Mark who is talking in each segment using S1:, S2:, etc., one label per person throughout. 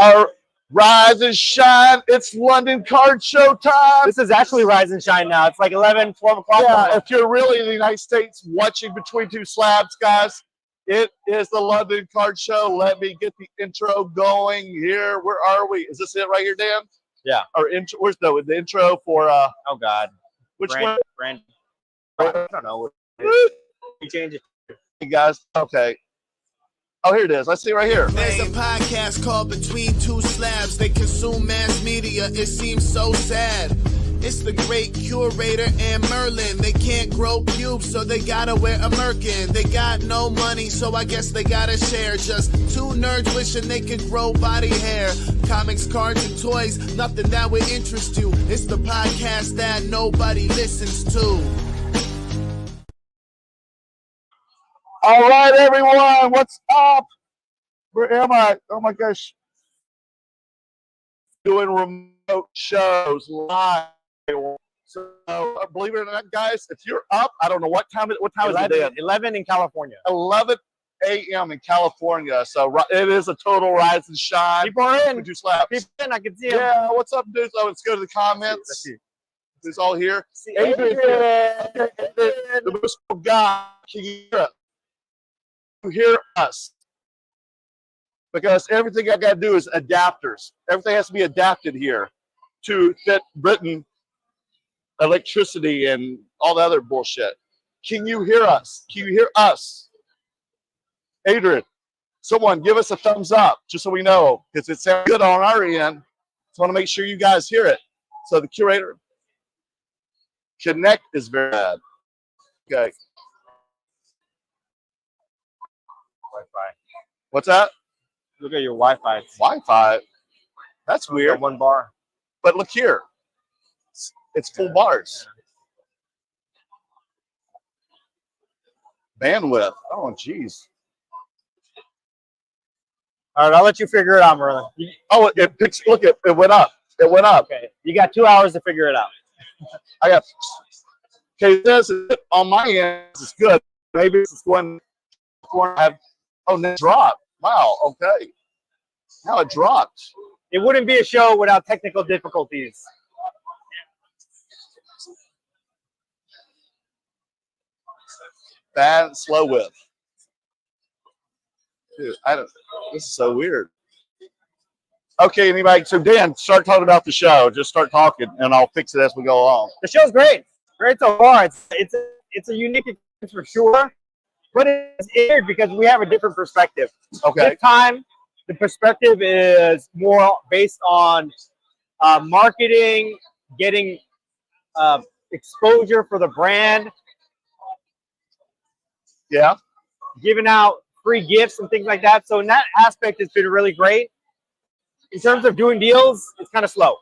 S1: Our rise and shine. It's London Card Show time.
S2: This is actually Rise and Shine now. It's like 11, 12 o'clock.
S1: Yeah, if you're really in the United States watching Between Two Slabs, guys, it is the London Card Show. Let me get the intro going here. Where are we? Is this it right here, Dan?
S2: Yeah.
S1: Or intro? Where's the intro for?
S2: Oh God.
S1: Which one?
S2: Brand. I don't know. You change it.
S1: Hey guys. Okay. Oh, here it is. Let's see right here.
S3: There's a podcast called Between Two Slabs. They consume mass media. It seems so sad. It's the great curator and Merlin. They can't grow pubes, so they gotta wear a merkin. They got no money, so I guess they gotta share. Just two nerds wishing they could grow body hair. Comics, cards, and toys, nothing that would interest you. It's the podcast that nobody listens to.
S1: All right, everyone. What's up? Where am I? Oh my gosh. Doing remote shows live. So believe it or not, guys, if you're up, I don't know what time is it?
S2: 11 in California.
S1: 11 a.m. in California. So it is a total rise and shine.
S2: People are in.
S1: Two Slabs.
S2: People in. I can see them.
S1: Yeah. What's up, dudes? Oh, let's go to the comments.
S2: Let's see.
S1: Who's all here?
S2: Adrian.
S1: The most guy. Can you hear us? You hear us? Because everything I got to do is adapters. Everything has to be adapted here to fit Britain electricity and all the other bullshit. Can you hear us? Can you hear us? Adrian, someone give us a thumbs up just so we know, because it sounds good on our end. So I want to make sure you guys hear it. So the curator, connect is very bad. Okay.
S2: Wi-Fi.
S1: What's that?
S2: Look at your Wi-Fi.
S1: Wi-Fi. That's weird.
S2: One bar.
S1: But look here. It's full bars. Bandwidth. Oh, geez.
S2: All right, I'll let you figure it out, Merlin.
S1: Oh, it picks. Look, it went up. It went up.
S2: Okay, you got 2 hours to figure it out.
S1: I got. Okay, this is on my end. It's good. Maybe it's going. Oh, it dropped. Wow. Okay. Now it dropped.
S2: It wouldn't be a show without technical difficulties.
S1: Bad slow width. Dude, this is so weird. Okay, anybody? So Dan, start talking about the show. Just start talking, and I'll fix it as we go along.
S2: The show's great. Great so far. It's a unique experience for sure, but it's weird because we have a different perspective.
S1: Okay.
S2: This time, the perspective is more based on marketing, getting exposure for the brand.
S1: Yeah.
S2: Giving out free gifts and things like that. So in that aspect, it's been really great. In terms of doing deals, it's kind of slow.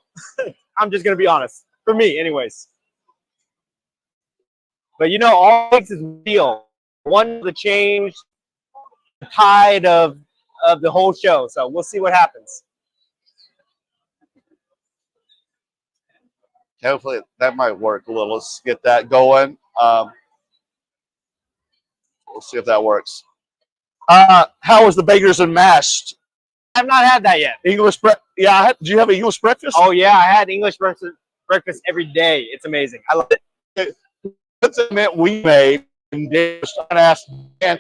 S2: I'm just going to be honest. For me, anyways. But, you know, all it takes is a deal. One to change the tide of the whole show. So we'll see what happens.
S1: Hopefully that might work a little. Let's get that going. We'll see if that works. How was the Bakers and Mash?
S2: I've not had that yet.
S1: English breakfast. Yeah, did you have an English breakfast?
S2: Oh yeah, I had English breakfast every day. It's amazing. I love it.
S1: That's a mint we made. And Dan was trying to ask, and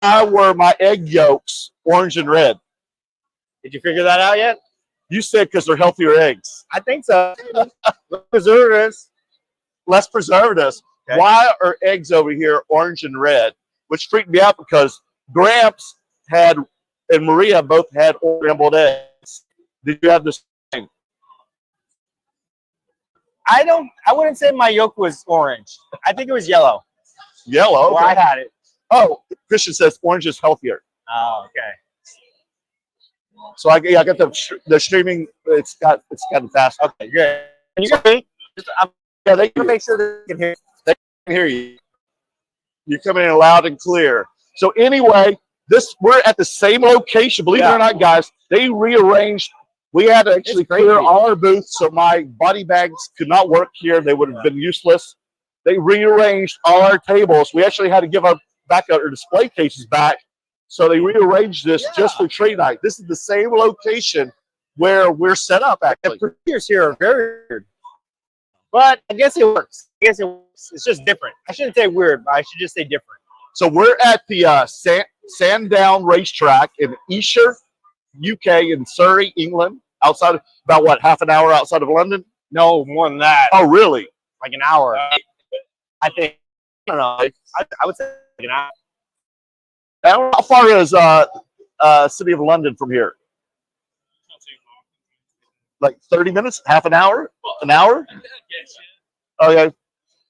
S1: I were my egg yolks orange and red.
S2: Did you figure that out yet?
S1: You said because they're healthier eggs.
S2: I think so. Preservatives.
S1: Less preservatives. Okay. Why are eggs over here orange and red? Which freaked me out because Gramps had and Maria both had scrambled eggs. Did you have the same?
S2: I wouldn't say my yolk was orange. I think it was yellow.
S1: Yellow?
S2: Well, I had it.
S1: Oh, Christian says orange is healthier.
S2: Oh, okay.
S1: So I got the streaming. It's got the fast.
S2: Okay, good. Can you hear me?
S1: Yeah, they
S2: can make sure they can hear.
S1: They can hear you. You're coming in loud and clear. So anyway, we're at the same location. Believe it or not, guys, they rearranged. We had to actually clear all our booths, so my body bags could not work here. They would have been useless. They rearranged all our tables. We actually had to give our display cases back. So they rearranged this just for trade night. This is the same location where we're set up. Actually,
S2: the procedures here are very weird, but I guess it works. It's just different. I shouldn't say weird, but I should just say different.
S1: So we're at the Sandown Racetrack in Esher, UK, in Surrey, England. Outside, about what, half an hour outside of London?
S2: No, more than that.
S1: Oh, really?
S2: Like an hour. I think. I don't know. I would say like an hour.
S1: How far is City of London from here? Like 30 minutes? Half an hour? An hour? Oh, yeah.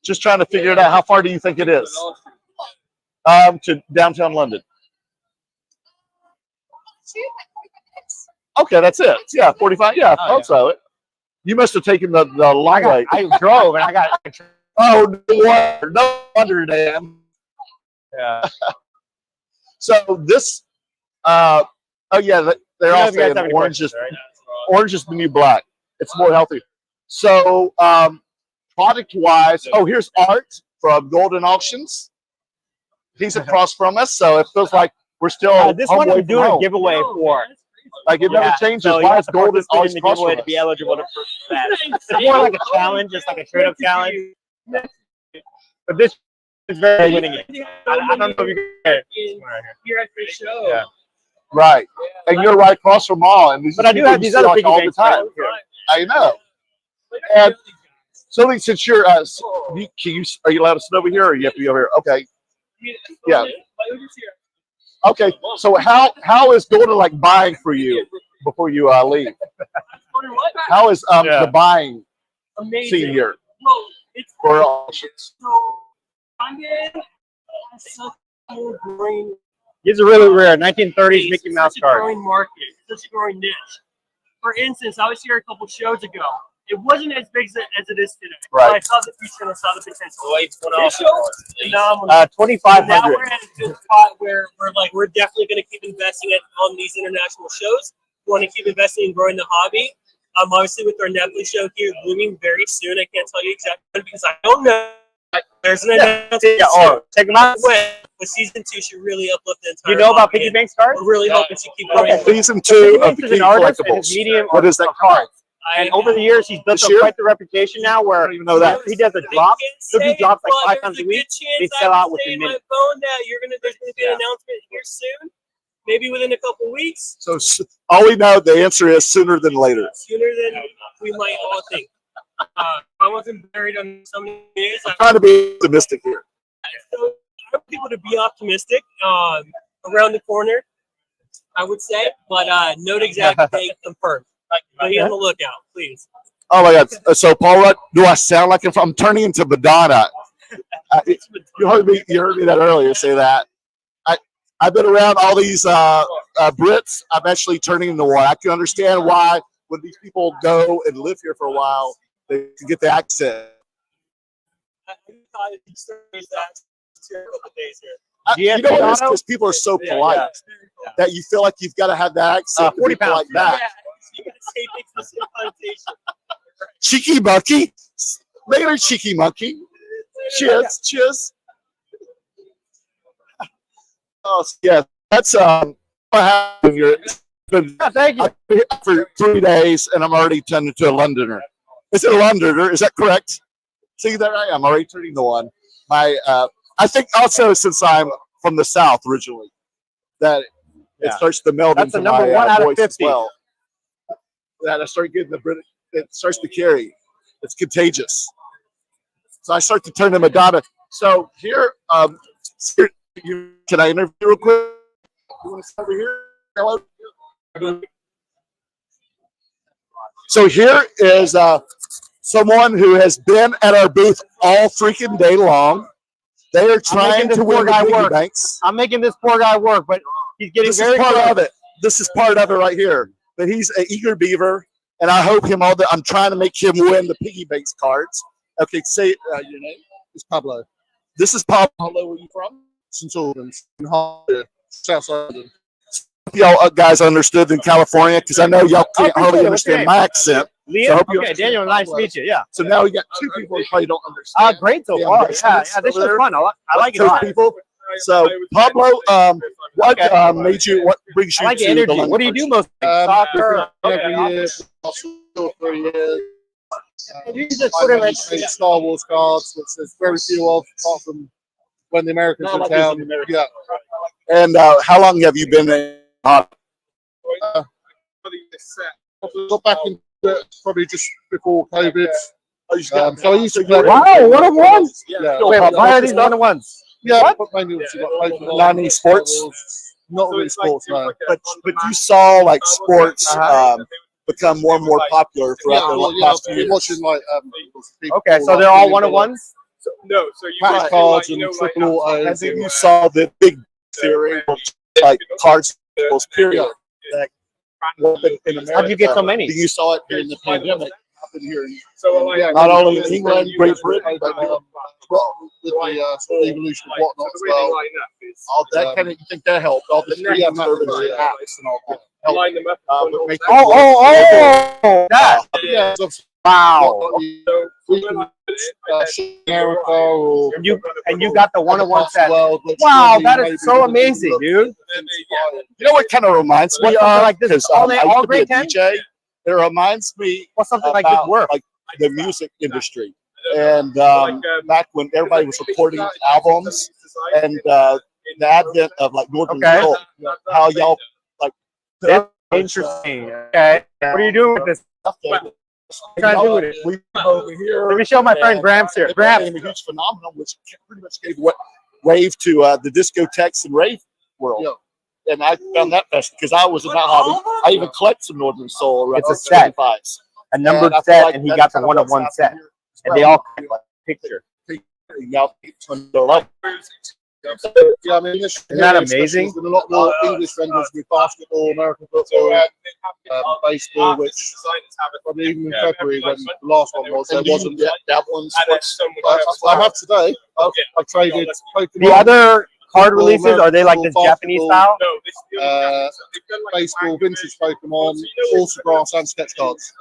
S1: Just trying to figure it out. How far do you think it is? To downtown London. Okay, that's it. Yeah, 45. Yeah, I hope so. You must have taken the long way.
S2: I drove and I got.
S1: Oh, no wonder, Dan.
S2: Yeah.
S1: So this, oh yeah, they're all saying orange is the new black. It's more healthy. So product-wise, oh, here's Art from Golden Auctions. He's across from us, so it feels like we're still
S2: this one I'm doing a giveaway for.
S1: Like it never changes.
S2: So
S1: Why is Golden always
S2: the
S1: across
S2: giveaway
S1: from
S2: to be
S1: us?
S2: eligible for that? It's more like a challenge, just like a straight up challenge. But this is very winning it. I don't know if you can
S4: Here at the show.
S2: Yeah.
S1: Right, and you're right across from all. And
S2: But I do have these other piggy
S1: all the
S2: banks
S1: time. I know. And so since you're, are you allowed to sit over here, or you have to be over here? Okay. Yeah. Okay. So how is Golden like buying for you before you leave? How is the buying scene here for auctions?
S2: These are really rare. 1930s Mickey Mouse
S4: Such a
S2: card.
S4: growing market, such a growing niche. For instance, I was here a couple shows ago. It wasn't as big as it is today.
S1: Right.
S4: I saw the future and I saw the potential. This show, phenomenal.
S2: 2,500.
S4: Now we're at a good spot where we're definitely going to keep investing on these international shows. We want to keep investing in growing the hobby. Obviously, with our Netflix show here looming very soon, I can't tell you exactly when because I don't know. There's an announcement.
S2: Check them out.
S4: But season 2 should really uplift the entire.
S2: You know about
S4: hobby,
S2: piggy
S4: and
S2: banks cards?
S4: we're really hoping to keep growing.
S1: Season 2 of the
S2: He's
S1: King
S2: an artist and
S1: Collectibles.
S2: his medium
S1: What is that card?
S2: And over the years, he's built
S1: This
S2: up
S1: year?
S2: quite the reputation now where
S1: I don't even know that.
S2: he does a drop. He'll do drops like 5 times a week. They sell out within minutes.
S4: Phone that there's going to be an announcement here soon, maybe within a couple weeks,
S1: So all we know, the answer is sooner than later.
S4: sooner than we might all think. I wasn't buried on so many years.
S1: I'm trying to be optimistic here.
S4: So I want people to be optimistic around the corner, I would say, but no exact date confirmed. Be on the lookout, please.
S1: Oh my God! So Paul Rudd, do I sound like I'm turning into Madonna? You heard me that earlier. Say that. I've been around all these Brits. I'm actually turning into one. I can understand why when these people go and live here for a while, they can get the accent. You know what? Because people are so polite that you feel like you've got to have that accent.
S2: 40
S1: people
S2: pounds.
S1: like that.
S4: You gotta say things with some connotation.
S1: Cheeky monkey. Later, cheeky monkey. Cheers. Cheers. Oh, yeah. That's what happened here.
S2: Thank you.
S1: I've been here for 3 days, and I'm already turned into a Londoner. Is it a Londoner? Is that correct? See, there I am, already turning the one. I think also since I'm from the South originally, that it starts to meld
S2: That's
S1: into
S2: the number
S1: my
S2: 1 out of
S1: voice as
S2: 50.
S1: well. That I start getting the British. It starts to carry. It's contagious. So I start to turn to Madonna. So here, can I interview real quick? You want to start over here? Hello. So here is someone who has been at our booth all freaking day long. They are trying to win the piggy banks.
S2: I'm making this poor guy work, but he's getting
S1: This
S2: very
S1: is part
S2: close.
S1: of it. This is part of it right here. But he's an eager beaver, and I hope him all. I'm trying to make him win the piggy banks cards. Okay, say your name. It's Pablo. This is Pablo. Where are you from? St. Albans, South London. Y'all guys understood in California because I know y'all can't hardly understand my accent.
S2: Liam?
S1: So I hope you
S2: Okay,
S1: understand
S2: Daniel, nice to meet you. Yeah.
S1: So now we got 2 people who probably don't understand.
S2: Great so
S1: Yeah,
S2: far.
S1: nice
S2: Yeah,
S1: to
S2: this
S1: meet
S2: is
S1: you.
S2: fun. I like it a
S1: Those
S2: lot.
S1: people. So Pablo, what brings
S2: I
S1: you
S2: like the
S1: to
S2: energy.
S1: the
S2: What do you do most? Soccer.
S3: Every year, for a year.
S2: You just
S3: I
S2: put it
S3: made
S2: right.
S3: Star Wars cards, which there's very few of, apart from when the Americans were in town. Yeah.
S1: And how long have you been in hobby?
S3: Got back into it probably just before COVID. So I used to play.
S2: Wow, one of ones.
S3: Yeah.
S2: Wait, why are these one of ones?
S3: Yeah, but mainly obviously got Pokemon.
S1: Not any sports?
S3: Star Wars. Not really sports, no.
S1: But you saw like sports become more and more popular throughout the past few
S3: I've been
S1: years.
S3: watching like people
S2: Okay, so
S3: like
S2: they're all
S3: doing
S2: one of
S3: the
S2: ones.
S5: No, so you
S3: pack
S5: basically,
S3: cards
S5: like,
S3: and
S5: like,
S3: triple autos.
S1: And then you saw the big theory, like cards, period. That happened in America.
S2: How'd you get so many?
S1: You saw it during the pandemic. Happened here,
S5: So, like,
S1: not only in England, Great Britain, but
S3: with the sort of evolution of whatnot as well.
S1: all that kind of. You think that helped? All the streaming services, apps, and all that. helped,
S5: line them up.
S1: but make
S2: That.
S3: Yeah, so
S2: Wow.
S3: we can America or
S2: And you got the one of one
S3: parts of
S2: set.
S3: the world, which
S2: Wow,
S3: maybe-
S2: that is
S3: maybe
S2: so
S3: we can
S2: amazing,
S3: look
S2: dude.
S1: You know what kind of reminds me
S2: What,
S1: of?
S2: like this,
S1: Because
S2: all
S1: I
S2: all
S1: used to be a
S2: grade 10?
S1: DJ. It reminds me
S2: What's something like this
S1: about
S2: work?
S1: like the music industry, and back when everybody was recording albums, and the advent of like Northern
S2: Okay.
S1: Soul. How y'all like
S2: That's interesting. Okay. What are you doing with this?
S1: stuff that
S2: Trying to do with it.
S1: we over here.
S2: Let me show my friend Gramps here.
S1: It
S2: Gramps.
S1: became a huge phenomenon, which pretty much gave wave to the discotheques and rave world.
S3: Yeah.
S1: And I found that fascinating because I was in that hobby. I even collect some Northern Soul.
S2: It's a set.
S1: 25s.
S2: A numbered
S1: And I feel
S2: set,
S1: like
S2: and he
S1: that's
S2: got the
S1: kind of
S2: one of
S1: what's
S2: one set.
S1: happening here as
S2: And
S1: well.
S2: they all kind of like picture.
S1: Now, they're like,
S3: Yeah, I mean, this
S2: Isn't that
S3: here especially
S2: amazing?
S3: There's been a lot more English vendors with basketball, American football, baseball, which probably even in February when the last one was, there wasn't yet.
S1: that one's
S3: I have today. I traded
S2: The
S3: Pokemon,
S2: other card releases, are they like this Japanese style?
S3: baseball, vintage Pokemon, autographs, and sketch cards.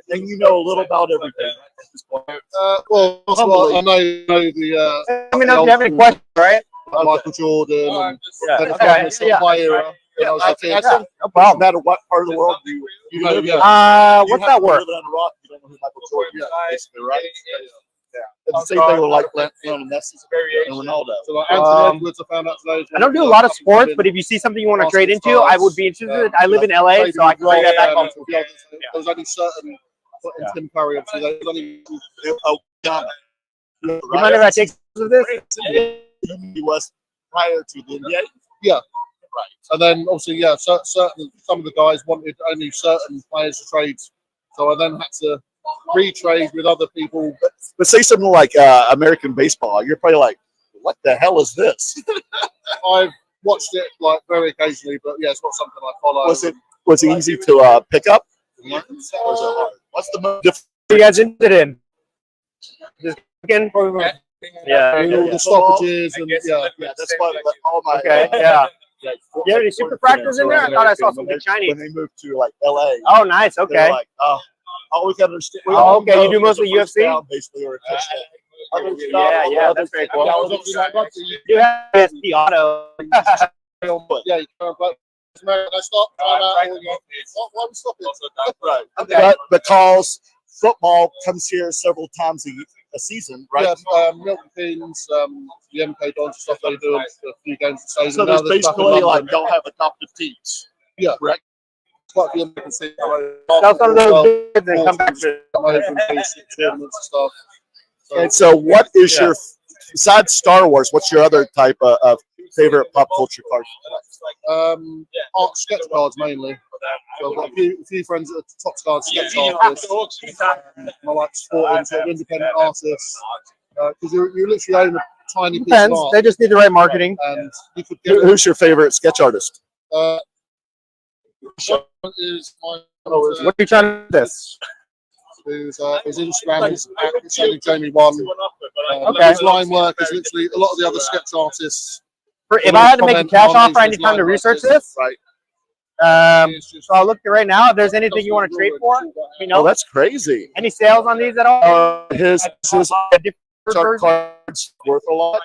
S1: and you know a little about everything.
S3: Well, I know the
S2: Let me know if you have any questions, right?
S3: Michael Jordan and
S2: Yeah.
S3: then
S2: Okay.
S3: it's my era. When I was a kid.
S1: No
S2: problem.
S1: matter what part of the world you
S3: know,
S1: live in.
S3: yeah.
S2: What's that worth?
S1: You don't know who Michael Jordan is, basically, right? Yeah. It's the same thing with like Lionel Messi and Ronaldo.
S3: So like Anthony Edwards, I found out today.
S2: I don't do a lot of sports, but if you see something you want to trade into, I would be interested. I live in LA, so I can bring that back home.
S3: There was only certain, in Tim Curry, obviously, there was only
S2: You mind if I take some of this?
S1: He was prior to the NBA.
S3: Yeah. Right. And then obviously, yeah, certain some of the guys wanted only certain players to trade, so I then had to re-trade with other people.
S1: But say something like American baseball, you're probably like, what the hell is this?
S3: I've watched it like very occasionally, but yeah, it's not something I follow.
S1: Was it easy to pick up? Was it hard? What's the most difficult?
S2: What are you guys interested in? Just again? Yeah.
S3: All the stoppages and yeah.
S1: That's why all my
S2: Okay. Yeah. You have any super fractors in there? I thought I saw something shiny.
S1: When they moved to like LA.
S2: Oh, nice. Okay.
S1: They're like, oh, all we can understand.
S2: Oh, okay. You do mostly UFC?
S1: Basically, or a touchdown.
S2: Yeah, that's very cool. You have SP Auto.
S3: Yeah, you can't play. I stop. Why we stopping?
S1: Right.
S2: Okay.
S1: But because football comes here several times a season, right?
S3: Yeah, Milton Keynes, the MK Dons and stuff, they do a few games a season.
S1: So
S3: Now
S1: there's
S3: they're back in
S1: basically like
S3: London.
S1: don't have adopted teams.
S3: Yeah.
S1: Correct.
S3: Quite a few American teams.
S2: Sell some of those goods and come back to
S3: American tournaments and stuff.
S1: And so, what is your besides Star Wars? What's your other type of favorite pop culture card?
S3: Art sketch cards mainly. So I've got a few friends that are top card sketch artists. I like supporting sort of independent artists because you literally own a tiny piece of
S2: Depends.
S3: art.
S2: They just need the right marketing.
S3: And you could get
S1: Who's your favorite sketch artist?
S3: is my
S2: What are you trying to do this?
S3: who's his Instagram is @Jamie1.
S2: Okay.
S3: His line work is literally a lot of the other sketch artists.
S2: If I had to make a cash offer, I need time to research this.
S1: Right.
S2: So I'll look at right now. If there's anything you want to trade for, you know.
S1: Oh, that's crazy.
S2: Any sales on these at all?
S1: His
S2: Different versions?
S1: cards worth a lot.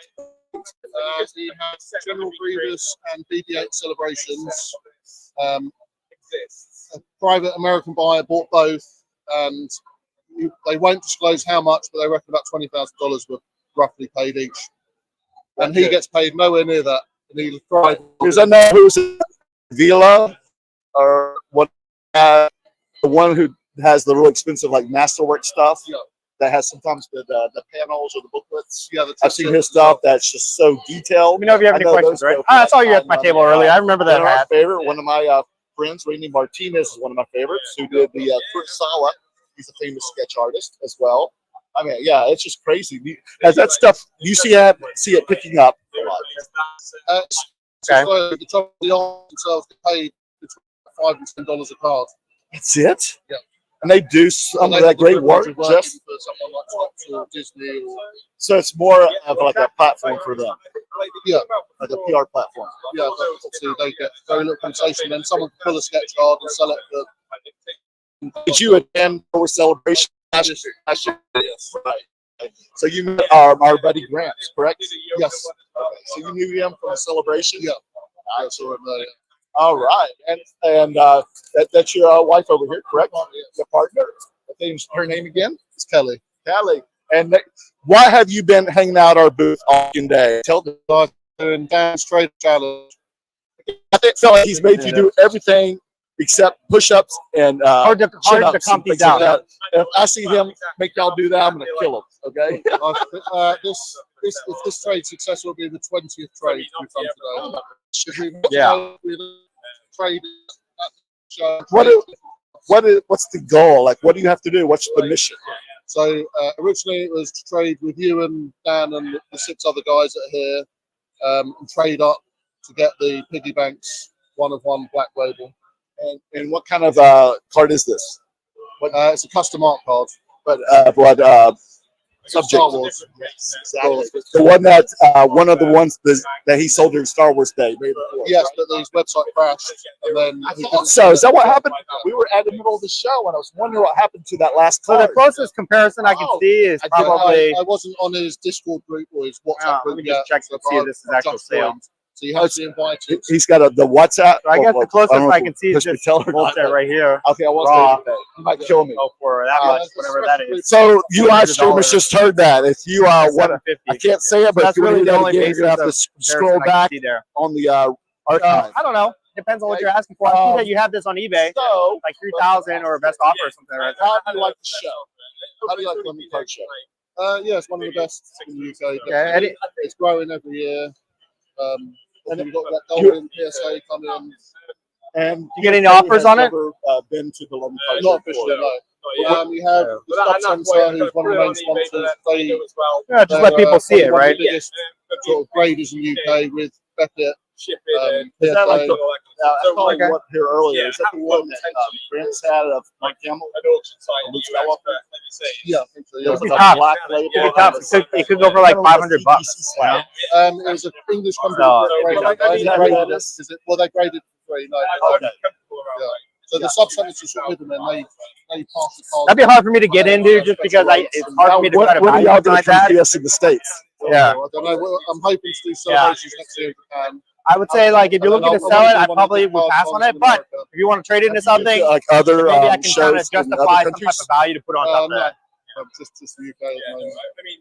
S1: He has General Grievous and BB-8 Celebrations. A private American buyer bought both, and they won't disclose how much, but they reckon about $20,000 were roughly paid each. And he gets paid nowhere near that. And he tried. Because I know who's Vila or what, the one who has the real expensive like masterwork stuff. Yeah. That has sometimes the panels or the booklets. Yeah, I've seen his stuff that's just so detailed.
S2: Let me know if you have any questions, right? I saw you at my table earlier. I remember that.
S1: My favorite, one of my friends, Rainy Martinez, is one of my favorites, who did the Kurosawa. He's a famous sketch artist as well. I mean, yeah, it's just crazy. As that stuff, you see it picking up a lot. Okay. The top of the art themselves pay between $5 and $10 a card. That's it. Yeah. And they do some of that great work just for someone like Fox or Disney. So it's more of like a platform for them. Yeah, like a PR platform. Yeah, so they get very little compensation. Then someone can pull a sketch card and sell it for. Did you attend our celebration last year? Yes. Right. So you met our buddy Grant, correct? Yes. Okay. So you knew him from the celebration? Yeah. I saw him there. All right, and that's your wife over here, correct? Your partner. Her name again? It's Kelly. Kelly. And why have you been hanging out our booth all day? Tell the guys doing Dan's Trade Challenge. I feel like he's made you do everything except push-ups and
S2: hard to calm these down.
S1: Like if I see him make y'all do that, I'm gonna kill him. Okay. If this trade's successful, it'll be the 20th trade we've done today.
S2: Yeah.
S1: Trade. What's the goal? Like, what do you have to do? What's the mission? So originally it was to trade with you and Dan and the 6 other guys that are here, and trade up to get the piggy banks 1-of-1 black label. And what kind of card is this? It's a custom art card, but subject. Star Wars. Yes, exactly. The one that one of the ones that he sold during Star Wars Day. Yes, but his website crashed, and then so is that what happened? We were at the middle of the show, and I was wondering what happened to that last card.
S2: So the closest comparison I can see is probably.
S1: I wasn't on his Discord group or his WhatsApp group.
S2: Let me just check to see if this is actual sale.
S1: So you have to be invited. He's got the WhatsApp.
S2: So I guess the closest I can see is just bullshit right here.
S1: Okay, I want to. You might kill me.
S2: Oh, for that much, whatever that is.
S1: So you live streamers just heard that. If you what I can't say it, but
S2: that's really the only
S1: you're gonna have to scroll back on the archive.
S2: I don't know. Depends on what you're asking for. I see that you have this on eBay,
S1: so
S2: like 3,000 or a best offer or something. Right?
S1: How do you like the show? How do you like the Lemon Card Show? Yeah, it's one of the best in the UK.
S2: Okay.
S1: It's growing every year. And then we've got that golden PSA coming. And
S2: you get any offers on it?
S1: Been to the Lemon Card Show? Not officially, no. We have the Stop Sensor, who's one of the main sponsors.
S2: Yeah, just let people see it, right?
S1: The biggest sort of graders in the UK with Beckett.
S2: Is that like
S1: I saw one here earlier. Is that the one that Grant's had of Mike Campbell? Yeah, I think so. Yeah,
S2: it could go for like $500.
S1: It was an English company. Well, they graded for free. No, okay. Yeah. So the subsets are sort of hidden, and they pass the card.
S2: That'd be hard for me to get into, just because it's hard for me to try to buy something like that.
S1: Yes, in the States.
S2: Yeah.
S1: I don't know. I'm hoping to do celebrations next year in Japan.
S2: I would say, like, if you're looking to sell it, I probably would pass on it. But if you want to trade it into something,
S1: like other
S2: maybe I can kind of justify some type of value to put on top of that.
S1: Just the UK.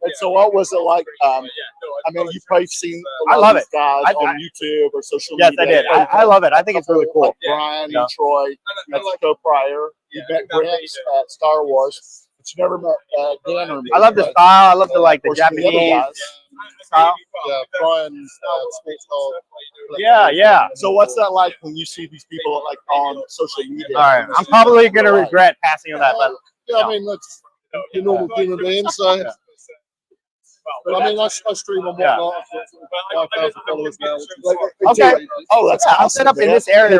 S1: And so, what was it like? I mean, you've probably seen.
S2: I love it.
S1: Guys on YouTube or social
S2: media.
S1: Yes,
S2: I did. I love it. I think it's really cool.
S1: Like Brian and Troy, Mexico Prior. You met Grant at Star Wars, but you never met Dan or me.
S2: I love the style. I love the Japanese style.
S1: Yeah, Brian's space called.
S2: Yeah.
S1: So what's that like when you see these people like on social media?
S2: All right, I'm probably gonna regret passing on that, but
S1: yeah, I mean that's a normal human being. So, but I mean I stream on whatnot. 5,000 followers now.
S2: Okay.
S1: Oh, that's
S2: I'll set up in this area.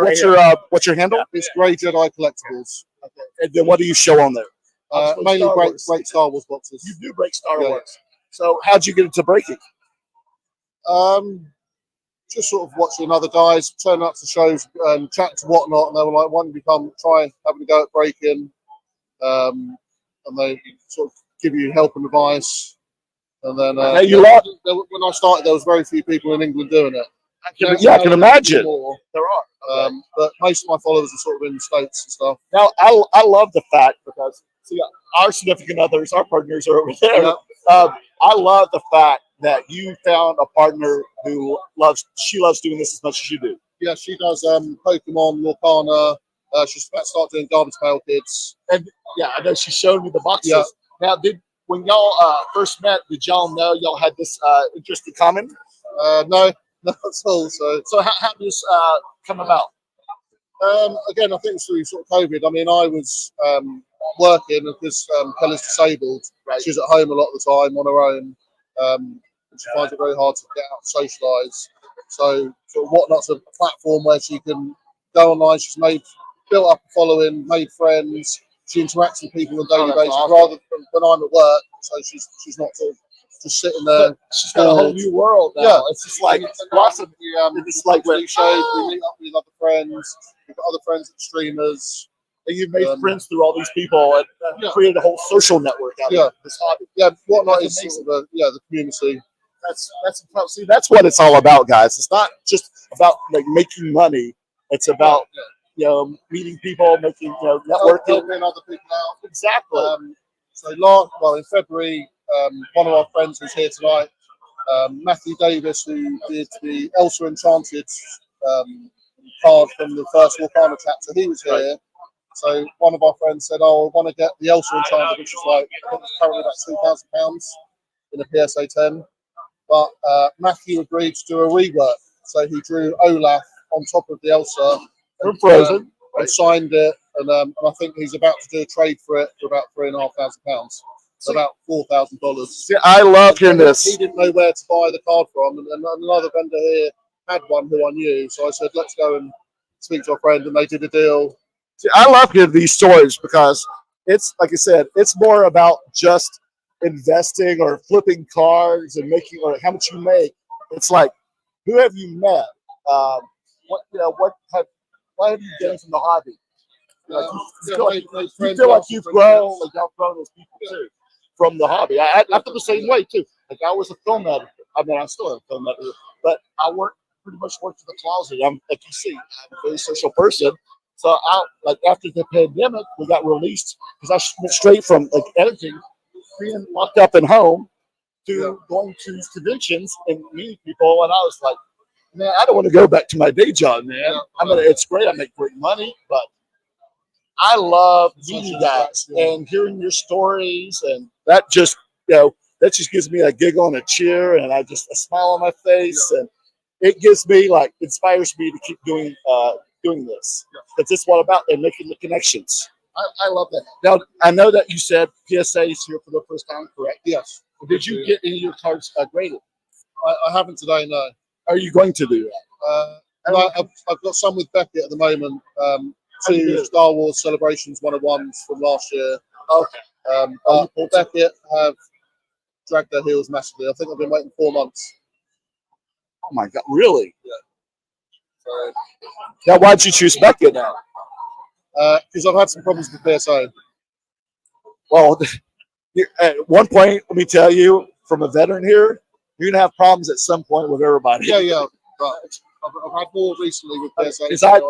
S1: What's your handle? It's Grey Jedi Collectibles. Okay. And then what do you show on there? Mainly break Star Wars boxes. You do break Star Wars. So how'd you get into breaking? Just sort of watching other guys turn up to shows and chat to whatnot, and they were like, "Why don't you try having a go at breaking?" And they sort of give you help and advice.
S5: And then
S1: Hey, you lost.
S5: when I started, there was very few people in England doing it.
S1: Yeah, I can imagine.
S5: More.
S1: There are.
S5: But most of my followers are sort of in the States and stuff.
S1: Now, I love the fact because see, our significant others, our partners are over there.
S5: Yeah.
S1: I love the fact that you found a partner who loves doing this as much as you do.
S5: Yeah, she does Pokemon, Lorcana. She's about to start doing Garbage Pail Kids.
S1: And yeah, I know she showed me the boxes.
S5: Yeah.
S1: Now, when y'all first met, did y'all know y'all had this interest in common?
S5: No, not at all.
S1: So how did this come about?
S5: Again, I think it's through sort of COVID. I mean, I was working because Kelly's disabled.
S1: Right.
S5: She's at home a lot of the time on her own. And she finds it very hard to get out and socialise. So sort of Whatnot's a platform where she can go online. She's built up a following, made friends. She interacts with people on a daily basis rather than when I'm at work. So she's not sort of just sitting there.
S1: She's got a whole new world now.
S5: Yeah.
S1: It's just like
S5: lots of
S1: it's like
S5: TV shows. We meet up with other friends. We've got other friends that streamers.
S1: and you've made friends through all these people and created a whole social network out of this hobby.
S5: Yeah, Whatnot is sort of the community.
S1: That's what it's all about, guys. It's not just about like making money. It's about meeting people, making networking,
S5: helping other people out.
S1: Exactly.
S5: In February, one of our friends who's here tonight, Matthew Davis, who did the Elsa Enchanted card from the first Lorcana chapter, he was here. So one of our friends said, "Oh, I want to get the Elsa Enchanted," which is like I think it's currently about £2,000 in a PSA 10. But Matthew agreed to do a rework, so he drew Olaf on top of the Elsa
S1: from Frozen
S5: and signed it, and I think he's about to do a trade for it for about £3,500, so about $4,000.
S1: See, I love hearing this.
S5: He didn't know where to buy the card from, and another vendor here had one who I knew, so I said, "Let's go and speak to a friend," and they did a deal.
S1: See, I love hearing these stories because it's like I said, it's more about just investing or flipping cards and making or how much you make. It's like, who have you met? What have you gained from the hobby? Like, you feel like you've grown, like y'all grown as people too from the hobby. I feel the same way too. Like I was a film editor. I mean, I'm still a film editor, but I pretty much worked in the closet. I'm like you see, I'm a very social person. So after the pandemic, we got released because I went straight from like editing, being locked up in home, to going to conventions and meeting people, and I was like, man, I don't want to go back to my day job, man. It's great. I make great money, but I love meeting you guys and hearing your stories, and that just gives me a giggle and a cheer, and a smile on my face, and it gives me inspires me to keep doing this. That's just what about and making the connections.
S5: I love that.
S1: Now I know that you said PSA is here for the first time, correct?
S5: Yes.
S1: Did you get any of your cards graded?
S5: I haven't today, no.
S1: Are you going to do that?
S5: I've got some with Beckett at the moment. Two Star Wars Celebrations 101s from last year.
S1: Okay.
S5: But Beckett have dragged their heels massively. I think I've been waiting 4 months.
S1: Oh my God, really?
S5: Yeah. So,
S1: now, why'd you choose Beckett now?
S5: Because I've had some problems with PSA.
S1: Well, at one point, let me tell you, from a veteran here, you're gonna have problems at some point with everybody.
S5: Yeah. But I've had more recently with PSA.
S1: Because I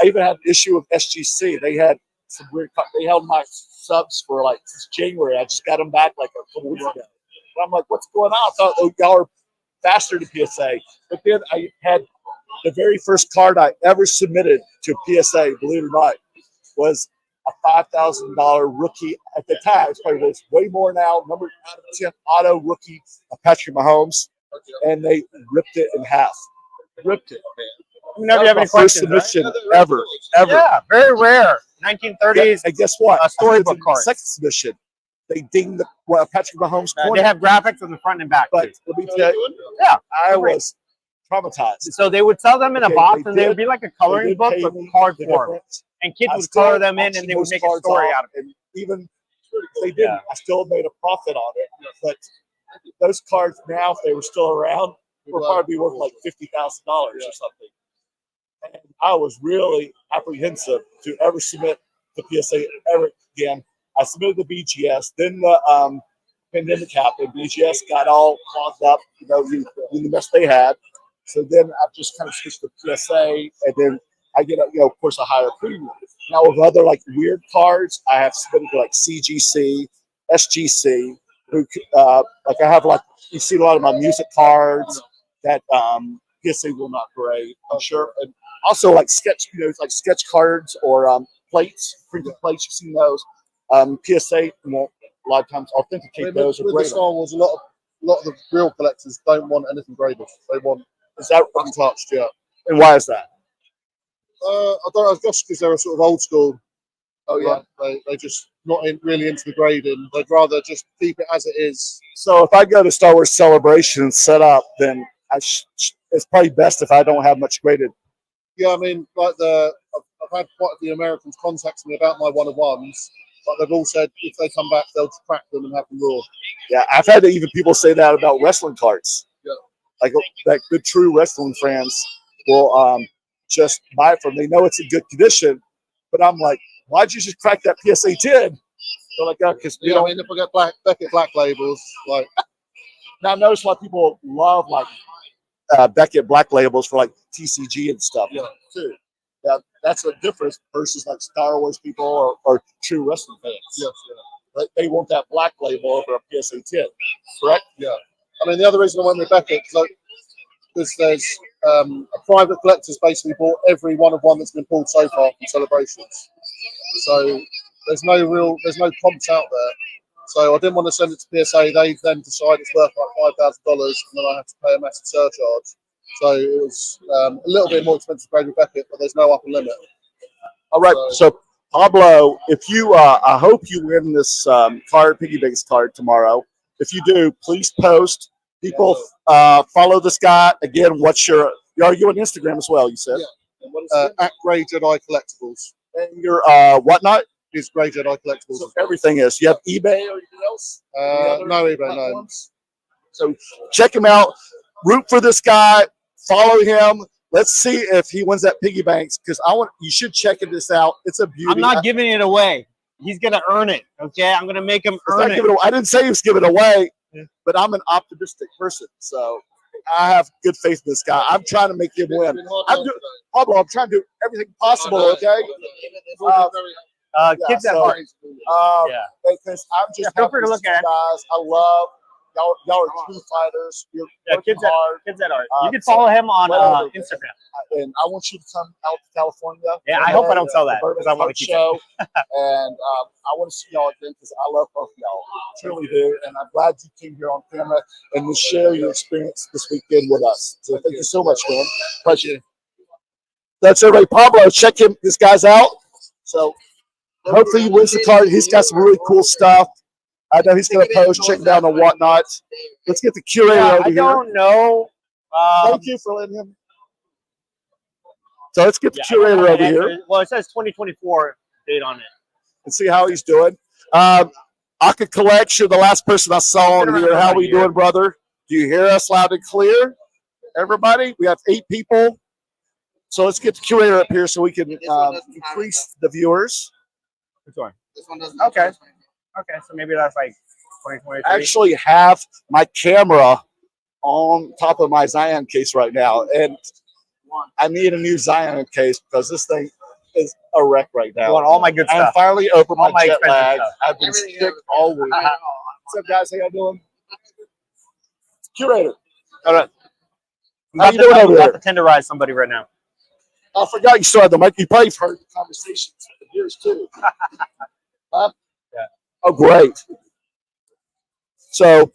S1: even had an issue with SGC. They had some weird. They held my subs for since January. I just got them back a couple weeks ago. And I'm like, what's going on? I thought y'all are faster to PSA. But then I had the very first card I ever submitted to PSA, believe it or not, was a $5,000 rookie at the time. It's probably worth way more now. Number out of 10 auto rookie of Patrick Mahomes, and they ripped it in half. Ripped it, man.
S2: Never have any questions.
S1: First submission
S2: right?
S1: ever.
S2: Yeah, very rare. 1930s.
S1: And guess what?
S2: A storybook card.
S1: Second submission, they dinged the Patrick Mahomes corner.
S2: They have graphics on the front and back.
S1: But let me tell you, I was traumatized.
S2: So they would sell them in a box, and they would be like a coloring book, but card form. And kids would color them in, and they would make a story out of it.
S1: And even if they didn't, I still made a profit on it. But those cards now, if they were still around, would probably be worth like $50,000 or something. And I was really apprehensive to ever submit the PSA ever again. I submitted the BGS, then the pandemic happened, BGS got all clogged up, doing the best they had. So then I've just kind of switched to PSA, and then I get, of course, a higher premium. Now with other like weird cards, I have submitted to like CGC, SGC, like I have like, you see a lot of my music cards that PSA will not grade, I'm sure. And also like sketch, like sketch cards or plates, printed plates, you've seen those. PSA won't a lot of times authenticate those.
S5: With the Star Wars, a lot of the real collectors don't want anything graded. They want untouched, yeah.
S1: And why is that?
S5: I don't know, just because they're sort of old school.
S1: Oh yeah,
S5: they just not really into the grading. They'd rather just keep it as it is.
S1: So if I go to Star Wars Celebration and set up, then it's probably best if I don't have much graded.
S5: Yeah, I mean, like I've had quite a few Americans contact me about my one-of-ones, but they've all said if they come back, they'll crack them and have them raw.
S1: Yeah, I've had even people say that about wrestling cards.
S5: Yeah,
S1: like the true wrestling fans will just buy it from. They know it's in good condition, but I'm like, why'd you just crack that PSA 10? They're like, because
S5: I mean, if I get Beckett black labels, like
S1: now I notice a lot of people love like Beckett black labels for like TCG and stuff.
S5: Yeah,
S1: too. Yeah, that's a difference versus like Star Wars people or true wrestling fans.
S5: Yes,
S1: yeah. They want that black label over a PSA 10, correct?
S5: Yeah. I mean, the other reason I went with Beckett because there's a private collector's basically bought every one-of-one that's been pulled so far from Celebrations. So there's no comps out there. So I didn't want to send it to PSA. They then decide it's worth like $5,000, and then I have to pay a massive surcharge. So it was a little bit more expensive grade with Beckett, but there's no upper limit.
S1: All right. So Pablo, if you, I hope you win this piggy banks card tomorrow. If you do, please post. People follow this guy. Again, are you on Instagram as well, you said?
S5: Yeah. At Grey Jedi Collectibles.
S1: And your whatnot?
S5: Is Grey Jedi Collectibles.
S1: So everything is. You have eBay or anything else?
S5: No eBay, no.
S1: So check him out. Root for this guy. Follow him. Let's see if he wins that piggy banks, because you should check this out. It's a beauty.
S2: I'm not giving it away. He's gonna earn it. Okay, I'm gonna make him earn it.
S1: I didn't say he was giving it away, but I'm an optimistic person, so I have good faith in this guy. I'm trying to make him win. Pablo, I'm trying to do everything possible. Okay.
S2: Kids at heart.
S1: Because I'm just
S2: feel free to look at it.
S1: Guys, I love y'all are true fighters. You're
S2: kids
S1: hard.
S2: Kids at heart. You can follow him on Instagram.
S1: And I want you to come out to California.
S2: Yeah, I hope I don't sell that because I want to keep
S1: show. And I want to see y'all again because I love both of y'all. Truly do. And I'm glad you came here on camera and to share your experience this weekend with us. So thank you so much, man. Appreciate it. That's everybody. Pablo, check this guy's out. So hopefully he wins the card. He's got some really cool stuff. I know he's going to post, check down and whatnot. Let's get the curator over here.
S2: I don't know.
S1: Thank you for letting him. So let's get the curator over here.
S2: Well, it says 2024 date on it.
S1: And see how he's doing. Aka Collect, you're the last person I saw on here. How we doing, brother? Do you hear us loud and clear? Everybody? We have 8 people. So let's get the curator up here so we can increase the viewers.
S2: Which one?
S6: This one doesn't.
S2: Okay. Okay, so maybe that's like 2023.
S1: I actually have my camera on top of my Zion case right now, and I need a new Zion case because this thing is a wreck right now.
S2: You want all my good stuff.
S1: I'm finally over my jet lag.
S2: Stuff.
S1: I've been sick all week. What's up, guys? How y'all doing? Curator.
S2: All right.
S1: How you doing over there?
S2: I'm about to tenderize somebody right now.
S1: I forgot you still had the mic. You probably heard the conversations for years too. Yeah. Oh, great. So,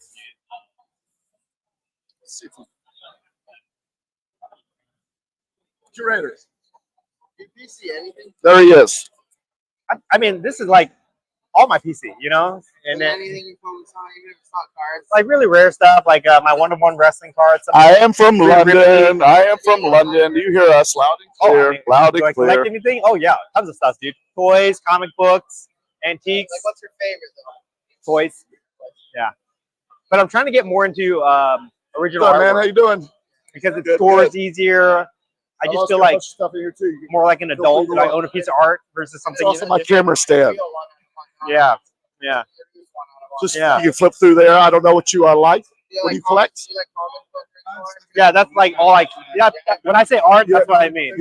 S1: curator.
S6: Did you see anything?
S1: There he is.
S2: I mean, this is like all my PC, you know? And then
S6: Anything you focus on, even if it's not cards?
S2: like really rare stuff, like my one-of-one wrestling cards.
S1: I am from
S2: London.
S1: London. I am from London. You hear us loud and clear.
S2: I mean,
S1: Loud
S2: do I
S1: and
S2: collect
S1: clear.
S2: anything? Oh yeah, tons of stuff, dude. Toys, comic books, antiques.
S6: Like, what's your favorite though?
S2: Toys. Yeah. But I'm trying to get more into original
S1: What's up, man? How
S2: artwork
S1: you doing?
S2: because it
S1: Good,
S2: stores
S1: good.
S2: easier. I just
S1: lost
S2: feel
S1: a
S2: like
S1: bunch of stuff in here too.
S2: more like an adult
S1: free
S2: that
S1: to
S2: I own a piece of art versus
S1: It's
S2: something.
S1: also my camera stand.
S2: Yeah, yeah.
S1: Just
S2: Yeah.
S1: you can flip through there. I don't know what you like. What do you collect?
S2: Yeah, that's like all I. Yeah, when I say art, that's what I mean.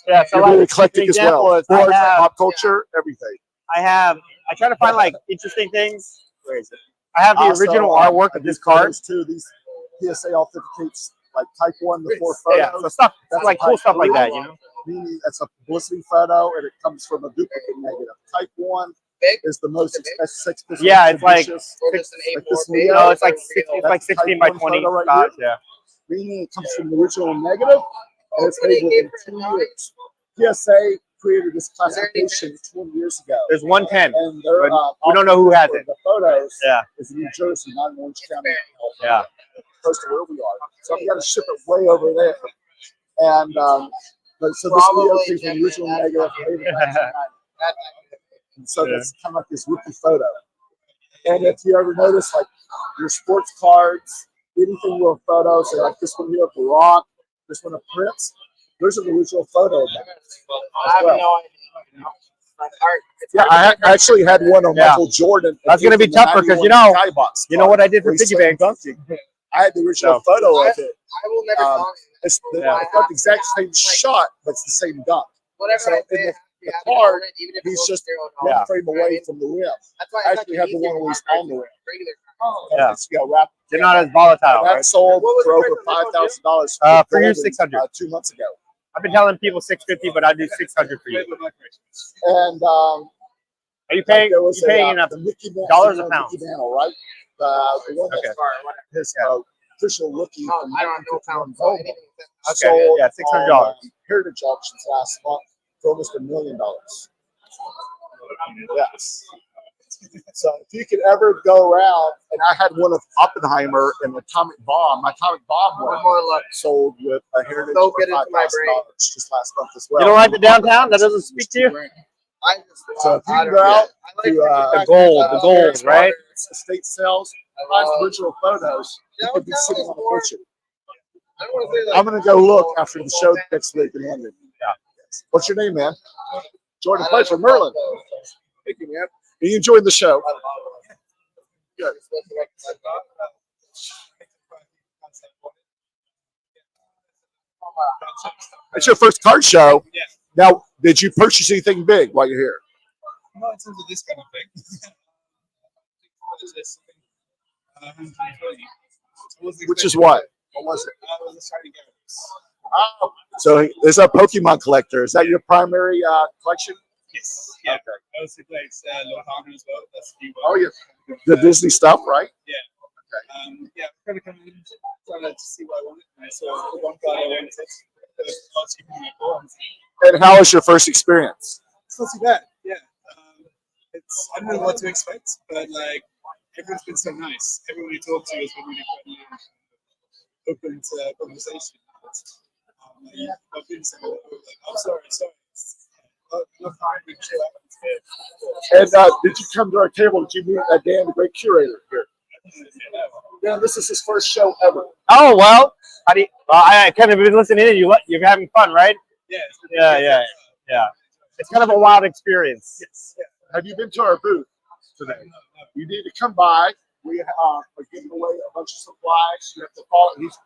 S2: Yeah, so
S1: You're
S2: like,
S1: really eclectic as well.
S2: example is
S1: Sports, pop culture, everything.
S2: I try to find like interesting things. Where is it? I have the
S1: Also,
S2: original artwork of this card.
S1: too. These PSA authenticates like type 1 to 4 photos.
S2: Yeah, so stuff. That's like cool stuff like that, you know.
S1: Meaning that's a publicity photo and it comes from a duplicate negative. Type 1 is the most expensive.
S2: Yeah, it's like
S6: Just
S1: like
S6: an
S1: this
S6: A4
S2: no, it's like
S1: That's
S2: 16 by
S1: type 1
S2: 20
S1: photo right
S2: size.
S1: here.
S2: Yeah.
S1: Meaning it comes from the original negative and it's made within 2 years. PSA created this classification 20 years ago.
S2: There's 110.
S1: And they're,
S2: We don't know who has it.
S1: The photos
S2: Yeah.
S1: is in New Jersey, not in Orange County.
S2: Yeah.
S1: Close to where we are. So I've got to ship it way over there. And but so this video came from the original negative. And so that's kind of like this rookie photo. And if you ever notice, like your sports cards, anything with photos, so like this one here of The Rock, this one of Prince, there's an original photo of that.
S6: I have no idea.
S1: Yeah, I actually had one on Michael Jordan.
S2: That's gonna be tougher because you know what I did for piggy bank.
S1: I had the original photo of it.
S6: I will never find it.
S1: It's not the exact same shot, but it's the same dunk.
S6: Whatever
S1: So
S6: I
S1: in
S6: pay,
S1: the card,
S6: even if
S1: he's
S6: it's
S1: just
S6: $0.
S1: one frame away from the rim.
S6: That's why
S1: I actually have the one where he's on the rim.
S2: Yeah.
S1: It's got wrapped.
S2: They're not as volatile.
S1: That
S2: Right?
S1: sold
S6: What was
S1: for
S6: the
S1: over
S6: price of this
S1: $5,000.
S2: For you, 600.
S1: 2 months ago.
S2: I've been telling people 650, but I do 600 for you.
S1: And
S2: Are you paying?
S1: there was
S2: You paying enough?
S1: the Mickey
S2: dollars a pound?
S1: Mickey Mantle, right? The one
S2: Okay.
S1: that's his official looking from
S6: I don't know pounds.
S1: Volvo.
S2: Okay.
S1: Sold
S2: Yeah, $600.
S1: on, Heritage Auctions last month for almost $1 million. Yes. So if you could ever go around, and I had one of Oppenheimer and Atomic Bomb. My Atomic Bomb one
S6: More luck.
S1: sold with a Heritage
S6: So
S1: for
S6: get into my
S1: $5,000 just last month as well.
S2: You don't like the downtown? That doesn't speak to you?
S6: I just,
S1: So if you
S6: I
S1: can
S6: don't
S1: go out
S6: know.
S1: to
S2: The gold, right?
S1: estate sales, find original photos, you could be sitting on a fortune.
S6: I don't want to say like,
S1: I'm gonna go look after the show next week in London.
S2: Yeah.
S1: What's your name, man? Jordan, pleasure, Merlin. Thank you, man. Are you enjoying the show? Good. It's your first card show.
S7: Yeah.
S1: Now, did you purchase anything big while you're here?
S7: Not in terms of this kind of thing. What is this? 120.
S1: Which is what? What was it?
S7: I was trying to get this.
S1: Oh, so there's a Pokemon collector. Is that your primary collection?
S7: Yes. Yeah.
S1: Okay.
S7: I also played Lord Harmon as well. That's the
S1: Oh, yeah. The Disney stuff, right?
S7: Yeah. Yeah, I'm kind of coming in, trying to see what I wanted. And I saw the one card I wanted.
S1: And how was your first experience?
S7: It's not too bad. Yeah. I don't know what to expect, but like everyone's been so nice. Everyone you talk to has been really friendly and open to conversation. I've been so like, I'm sorry.
S1: And did you come to our table? Did you meet Dan, the great curator here? Dan, this is his first show ever.
S2: Oh well, I kind of been listening in. You're having fun, right?
S7: Yeah.
S2: Yeah. It's kind of a wild experience.
S7: Yes.
S1: Have you been to our booth today? You need to come by. We are giving away a bunch of supplies. You have to follow. He's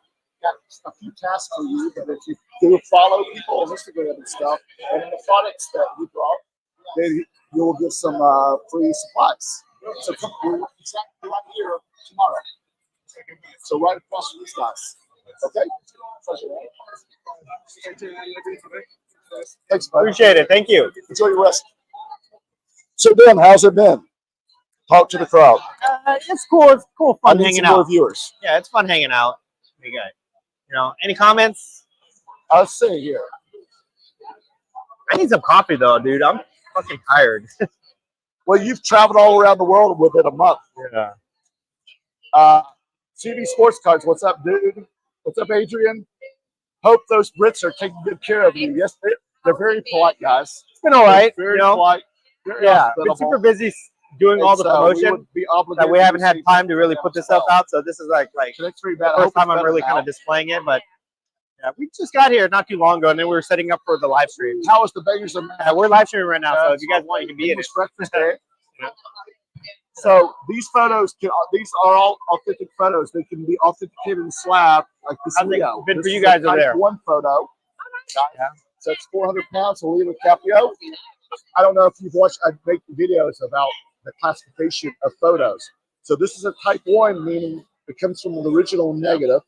S1: got a few tasks for you, but if you do follow people on Instagram and stuff, and the products that we brought, then you will get some free supplies. So come exactly right here tomorrow. So right across from these guys. Okay? Thanks, buddy.
S2: Appreciate it. Thank you.
S1: Enjoy your rest. So, Dan, how's it been? Talk to the crowd.
S2: It's cool. It's cool.
S1: I
S2: Fun
S1: need
S2: hanging
S1: some more
S2: out.
S1: viewers.
S2: Yeah, it's fun hanging out. We got, any comments?
S1: I'll say here.
S2: I need some coffee though, dude. I'm fucking tired.
S1: Well, you've traveled all around the world within a month.
S2: Yeah.
S1: CV Sports Cards, what's up, dude? What's up, Adrian? Hope those Brits are taking good care of you. Yes, they're very polite, guys.
S2: It's been all right.
S1: Very polite. Very
S2: Yeah, been
S1: hospitable.
S2: super busy doing all the
S1: And so we
S2: promotion
S1: would be obligated
S2: that we
S1: to
S2: haven't had
S1: receive
S2: time to really put this stuff out. So this is like
S1: Connect's pretty
S2: the
S1: bad. I
S2: first
S1: hope
S2: time
S1: it's
S2: I'm really
S1: better
S2: kind of
S1: now.
S2: displaying it. But yeah, we just got here not too long ago, and then we were setting up for the live stream.
S1: How was the Bangers and
S2: Yeah, we're live streaming right now, so if you guys want, you can be in it.
S1: Breakfast day. So these photos these are all authentic photos. They can be authenticated in Slab, like this
S2: How's it
S1: Leo.
S2: been
S1: This
S2: for you
S1: is
S2: guys
S1: a
S2: over
S1: type
S2: there?
S1: 1 photo.
S2: Yeah.
S1: So it's 400 pounds of Leo Capio. I don't know if you've watched, I make videos about the classification of photos. So this is a type 1, meaning it comes from an original negative,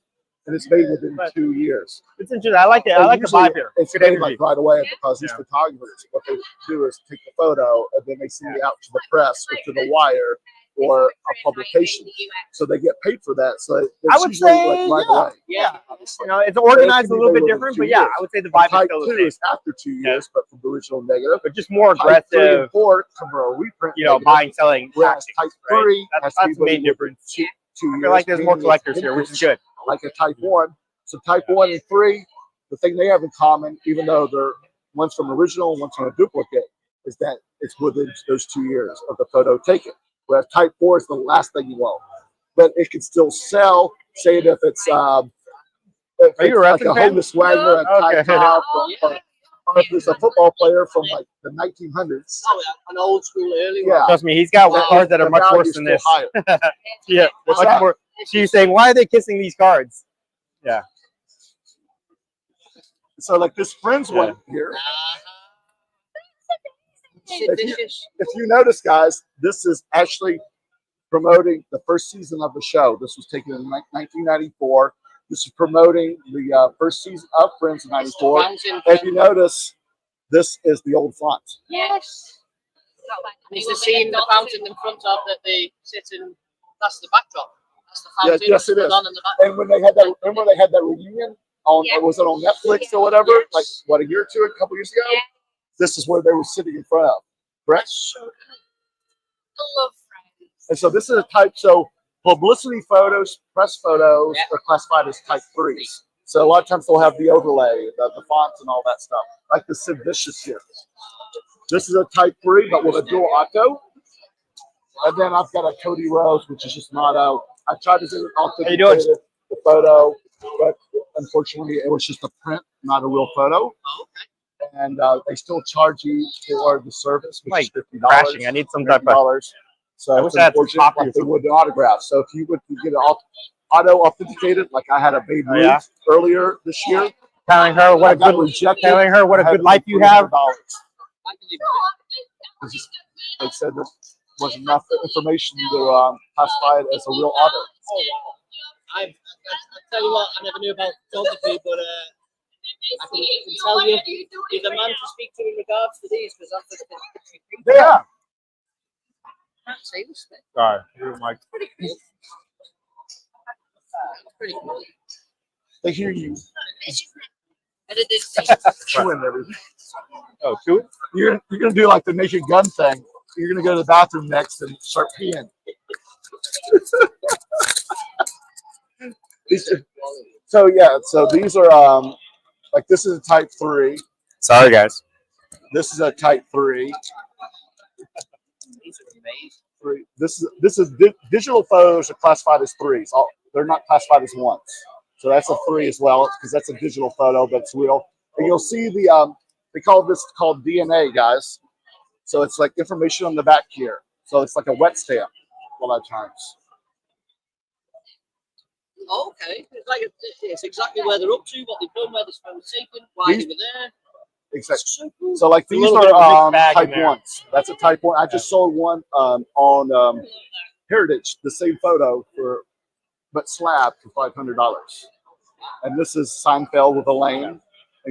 S1: and it's made within 2 years.
S2: It's interesting. I like it. I
S1: And
S2: like the
S1: usually
S2: vibe here.
S1: it's
S2: Good
S1: made
S2: energy.
S1: like right away because these
S2: Yeah.
S1: photographers, what they do is take the photo and then they send it out to the press or to the wire or a publication. So they get paid for that. So it's
S2: I would
S1: usually
S2: say,
S1: like right
S2: yeah.
S1: away.
S2: Yeah.
S1: Obviously.
S2: You know, it's organized a
S1: They
S2: little
S1: can
S2: bit
S1: be
S2: different,
S1: within
S2: but
S1: 2
S2: yeah,
S1: years.
S2: I would say the vibe is
S1: Type
S2: still the
S1: 2
S2: same.
S1: is after 2 years, but from the original negative.
S2: But just more
S1: Type 3
S2: aggressive,
S1: and 4 come from a reprint.
S2: you know,
S1: negative,
S2: buying, selling
S1: whereas
S2: tactics.
S1: type
S2: Right?
S1: 3
S2: That's
S1: has to
S2: the
S1: be
S2: main
S1: within
S2: difference.
S1: 2 years.
S2: I feel like there's more
S1: meaning it's
S2: collectors here, which is good.
S1: like a type 1. So type 1 and 3, the thing they have in common, even though they're one's from original and one's from a duplicate, is that it's within those 2 years of the photo taken. Whereas type 4 is the last thing you want. But it can still sell, say it if it's
S2: Are you a
S1: like
S2: wrestling
S1: a
S2: fan?
S1: Honus Wagner at
S2: Okay.
S1: type top, or if it's a football player from like the 1900s.
S6: Oh, an old school early one.
S1: Yeah.
S2: Trust me, he's got
S1: That-
S2: cards that are
S1: the
S2: much worse
S1: value's
S2: than
S1: still
S2: this.
S1: higher.
S2: Yeah,
S1: What's
S2: much
S1: that?
S2: more. She's saying, why are they kissing these cards? Yeah.
S1: So like this Friends
S2: Yeah.
S1: one here.
S6: Delicious.
S1: If you notice, guys, this is actually promoting the first season of the show. This was taken in 1994. This is promoting the first season of Friends in '94. If you notice, this is the old font.
S6: Yes. And is the scene the fountain in front of that they sit in? That's the backdrop. That's the fountain.
S1: Yes, it
S6: put
S1: is.
S6: on in the back.
S1: And when they had that, remember they had that reunion on, was it on Netflix or whatever?
S6: Yes.
S1: Like what, a year or two, a couple years ago?
S8: Yeah.
S1: This is where they were sitting in front of, correct?
S8: I love Friends.
S1: And so this is a type. So publicity photos, press photos
S6: Yeah.
S1: are classified as type 3s. So a lot of times they'll have the overlay, the fonts and all that stuff, like the Sid Vicious here. This is a type 3, but with a dual auto. And then I've got a Cody Rose, which is just not out. I tried to do it authenticated, the photo, but unfortunately it was just a print, not a real photo.
S6: Oh, okay.
S1: And they still charge you for the service, which
S2: Like
S1: is $50.
S2: crashing. I need some type of.
S1: $50. So
S2: I
S1: it's
S2: wish I had some
S1: unfortunate,
S2: copies.
S1: like they would an autograph. So if you would get it auto authenticated, like I had a Babe
S2: Oh,
S1: Ruth
S2: yeah?
S1: earlier this year,
S2: Telling her what
S1: I
S2: a
S1: got
S2: good,
S1: rejected.
S2: telling her what a
S1: I had
S2: good
S1: to
S2: life
S1: pay
S2: you have.
S1: $300.
S6: I can leave it.
S1: They said there wasn't enough information to classify it as a real auto.
S6: Oh, wow. I tell you what, I never knew about photography, but I can tell you, you're the man to speak to in regards to these, because I've just been.
S1: Yeah.
S6: Can't say this thing.
S2: Sorry, Mike.
S6: Pretty cool. That's pretty cool.
S1: They hear you
S8: Edited
S1: chewing everything.
S2: Oh, two?
S1: You're gonna do like the Naked Gun thing. You're gonna go to the bathroom next and start peeing. So yeah, so these are like this is a type 3.
S2: Sorry, guys.
S1: This is a type 3.
S6: These are amazing.
S1: 3. This is digital photos are classified as 3s. They're not classified as 1s. So that's a 3 as well because that's a digital photo, but it's real. And you'll see the they call this called DNA, guys. So it's like information on the back here. So it's like a wet stamp a lot of times.
S6: Oh, okay. It's like it's exactly where they're up to, what they've done, where this phone was taken, why
S1: These-
S6: they were there.
S1: Exactly.
S6: So cool.
S1: So like
S2: a
S1: these
S2: little bit of a
S1: are
S2: mixed bag in
S1: type
S2: there.
S1: 1s. That's a type 1. I just sold one on Heritage, the same photo but slab for $500. And this is Seinfeld with Elaine. And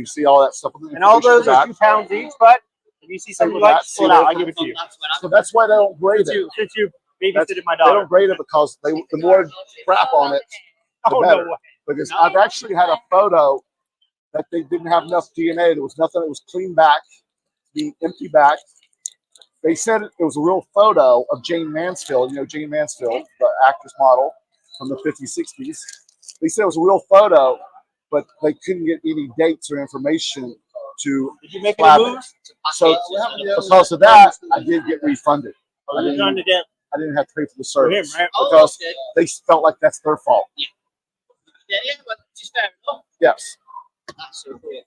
S1: you see all that stuff.
S2: And all those are 2 pounds each, but if you see something you like, pull it out. I give it to you.
S1: So that's why they don't grade it.
S2: Since you
S1: That's-
S2: babysitted my
S1: They
S2: daughter.
S1: don't grade it because the more crap on it, the
S2: Oh,
S1: better.
S2: no way.
S1: Because I've actually had a photo that they didn't have enough DNA. There was nothing. It was clean back, the empty back. They said it was a real photo of Jane Mansfield. You know Jane Mansfield, the actress model from the 50s, 60s. They said it was a real photo, but they couldn't get any dates or information to
S2: Did you make
S1: slap
S2: any
S1: it.
S2: moves?
S1: So because of that, I did get refunded.
S2: Or you trying to get
S1: I didn't have to pay for the
S2: for him,
S1: service
S2: right?
S6: Oh,
S1: because
S6: okay.
S1: they felt like that's their fault.
S6: Yeah, but just fair enough.
S1: Yes.
S6: That's so cool.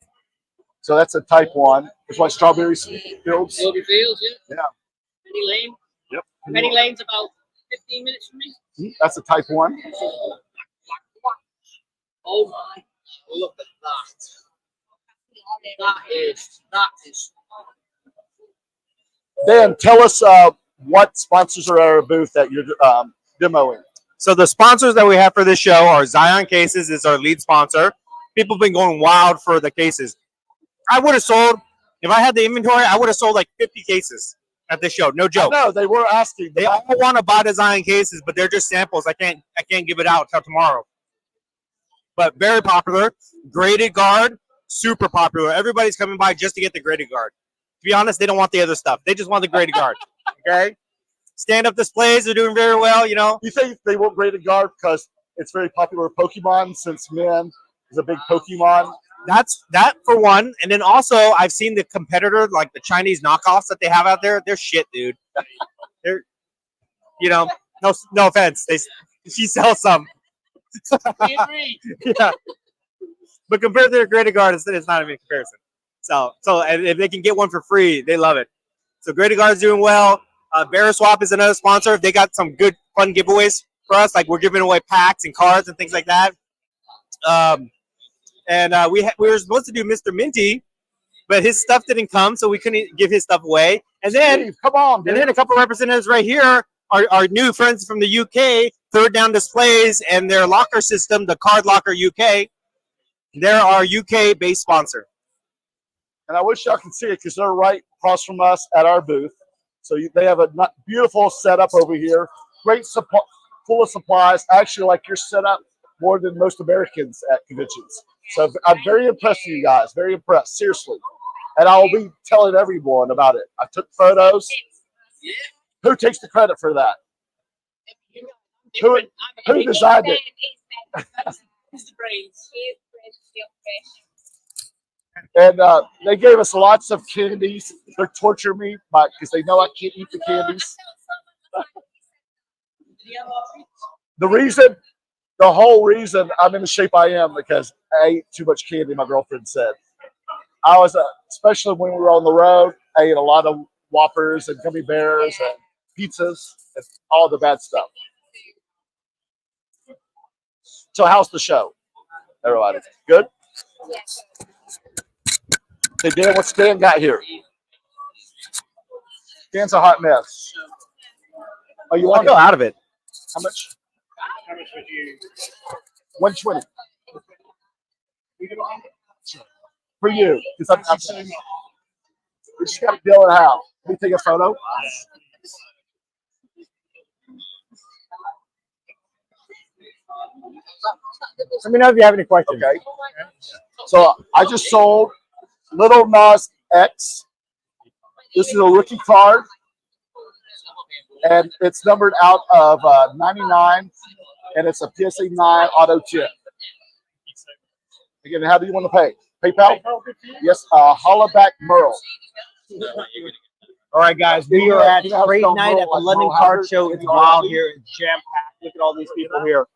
S1: So that's a type 1. It's like Strawberry Fields.
S6: Strawberry Fields, yeah.
S1: Yeah.
S6: Penny Lane.
S1: Yep.
S6: Penny Lane's about 15 minutes from me.
S5: That's a Type 1.
S6: Oh my! Look at that. That is.
S5: Dan, tell us what sponsors are at our booth that you're demoing.
S2: So the sponsors that we have for this show are Zion Cases is our lead sponsor. People have been going wild for the cases. I would have sold, if I had the inventory, I would have sold like 50 cases at this show. No joke.
S5: No, they were asking.
S2: They all want to buy the Zion cases, but they're just samples. I can't give it out till tomorrow. But very popular. Graded guard, super popular. Everybody's coming by just to get the graded guard. To be honest, they don't want the other stuff. They just want the graded guard. Okay? Stand-up displays are doing very well, you know.
S5: You think they want graded guard because it's very popular with Pokemon, since men is a big Pokemon?
S2: That's that for one. And then also I've seen the competitor, like the Chinese knockoffs that they have out there. They're shit, dude. They're, you know, no offense. She sells some. Yeah. But compared to their graded guard, it's not even a comparison. So and if they can get one for free, they love it. So graded guard's doing well. Bear Swap is another sponsor. They got some good fun giveaways for us. Like we're giving away packs and cards and things like that. We were supposed to do Mr. Minty, but his stuff didn't come, so we couldn't give his stuff away. And then,
S5: Steve, come on, dude.
S2: And then a couple representatives right here are new friends from the UK, Third Down Displays, and their locker system, the Card Locker UK. They're our UK-based sponsor.
S5: And I wish y'all could see it because they're right across from us at our booth. So they have a beautiful setup over here. Great supply, full of supplies. I actually like your setup more than most Americans at conventions. So I'm very impressed with you guys. Very impressed, seriously. And I will be telling everyone about it. I took photos. Who takes the credit for that? Who designed it? And they gave us lots of candies. They're torturing me because they know I can't eat the candies. The whole reason I'm in the shape I am because I ate too much candy, my girlfriend said. I was, especially when we were on the road, I ate a lot of Whoppers and gummy bears and pizzas and all the bad stuff. So how's the show, everybody? Good? Hey, Dan, what's Dan got here? Dan's a hot mess. Oh, you want
S2: to go out of it?
S5: How much?
S7: How much would you?
S5: 120. For you. Because I'm we just got to deal it out. Can we take a photo?
S2: Let me know if you have any questions.
S5: Okay. So I just sold Little Nas X. This is a rookie card. And it's numbered out of 99. And it's a PSA 9 auto chip. Again, how do you want to pay? PayPal? Yes, Hollaback Merle.
S2: All right, guys, we are at Great Night at the London Card Show. It's wild here. It's jam-packed. Look at all these people here.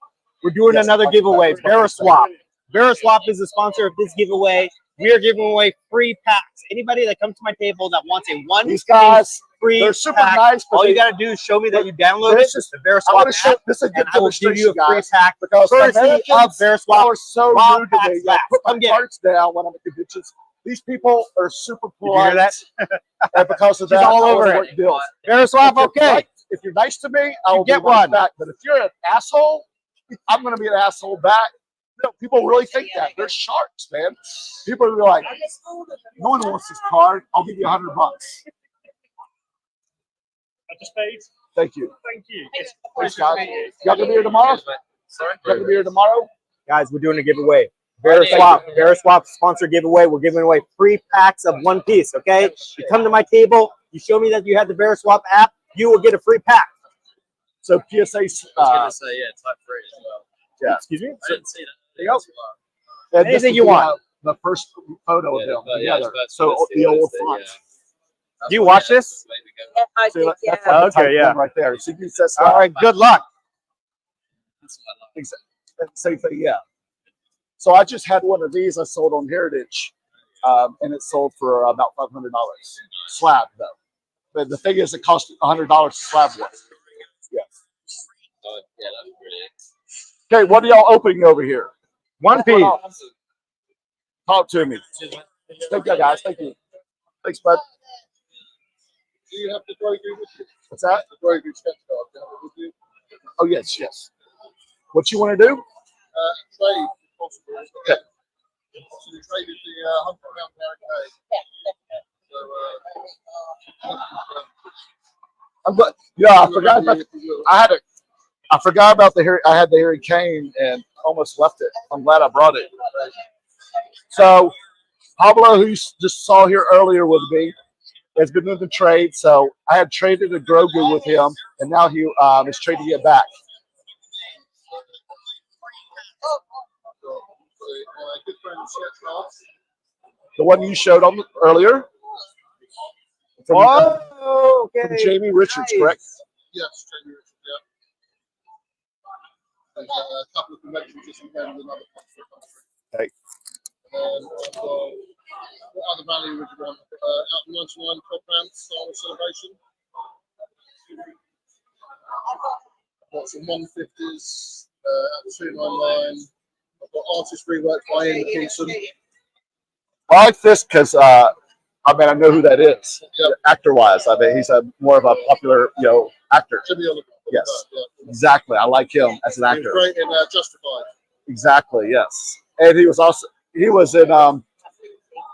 S2: We're doing another giveaway, Bear Swap. Bear Swap is the sponsor of this giveaway. We are giving away free packs. Anybody that comes to my table that wants a
S5: these guys,
S2: free
S5: they're super
S2: pack,
S5: nice.
S2: all you got to do is show me that you downloaded the Bear Swap app,
S5: this is a good
S2: and I will give you a free
S5: guys,
S2: pack
S5: because
S2: courtesy of Bear Swap.
S5: are so
S2: Wild
S5: rude to
S2: Pack
S5: me. I
S2: Slabs.
S5: put my
S2: Come get it.
S5: cards down when I'm at conventions. These people are super
S2: Did you hear
S5: polite.
S2: that?
S5: And because of
S2: She's
S5: that,
S2: all
S5: I
S2: over
S5: wanna
S2: it.
S5: work deals.
S2: Bear Swap, okay.
S5: If you're nice to me, I will
S2: get
S5: be right
S2: one.
S5: back. But if you're an asshole, I'm going to be an asshole back. You know, people really think that. They're sharks, man. People are like, no one wants this card. I'll give you $100.
S7: I just paid.
S5: Thank you.
S7: Thank you.
S5: Thanks, guys. Y'all going to be here tomorrow?
S6: Sorry?
S5: Y'all going to be here tomorrow?
S2: Guys, we're doing a giveaway. Bear Swap sponsor giveaway. We're giving away free packs of one piece, okay? You come to my table, you show me that you have the Bear Swap app, you will get a free pack.
S5: So PSA.
S6: I was going to say, yeah, it's not free as well.
S5: Yeah.
S2: Excuse me?
S6: I didn't see that.
S5: There you go. And
S2: Anything
S5: this
S2: you
S5: will be,
S2: want.
S5: The first photo of them together.
S6: but
S5: So the old
S6: yeah.
S5: font.
S2: Do you watch this?
S8: I
S5: See,
S8: think,
S5: that's
S8: yeah.
S5: like the
S2: Okay,
S5: type
S2: yeah.
S5: thing right there. So you can set
S2: All right, good luck.
S5: Same thing, yeah. So I just had one of these I sold on Heritage, and it sold for about $500. Slab, though. But the thing is, it cost $100 to slab one. Yes.
S6: Yeah, that's brilliant.
S1: Okay, what are y'all opening over here?
S2: One Piece.
S1: Talk to me. Thank you, guys. Thank you. Thanks, bud.
S5: Do you have the Grogu with you?
S1: What's that?
S5: The Grogu sketch card, do you have it with you?
S1: Oh, yes, yes. What you want to do?
S5: Trade, if possible.
S1: Okay.
S5: So you traded the £100 barricade. So,
S1: I'm glad. Yeah, I forgot about. I forgot about I had the Harry Kane and almost left it. I'm glad I brought it. So Pablo, who you just saw here earlier with me, has been in the trade. So I had traded a Grogu with him, and now he is trading it back.
S5: good friend sketch cards.
S1: The one you showed on earlier. From,
S2: Oh, okay.
S1: from Jamie Richards,
S2: Nice.
S1: correct?
S5: Yes, Jamie Richards, yeah. There's a couple of conventions just in there with another country.
S1: Okay.
S5: What other value would you want? Out of 99 top rounds, Star Wars Celebration. Got some 150s, at 299. I've got artist rework by Ian Kingston.
S1: I like this because I know who that is.
S5: Yep.
S1: Actor-wise, I mean, he's more of a popular, actor.
S5: Jimmy Oliver.
S1: Yes,
S5: Yeah.
S1: exactly. I like him as an
S5: He
S1: actor.
S5: was great in Justified.
S1: Exactly. Yes, and he was in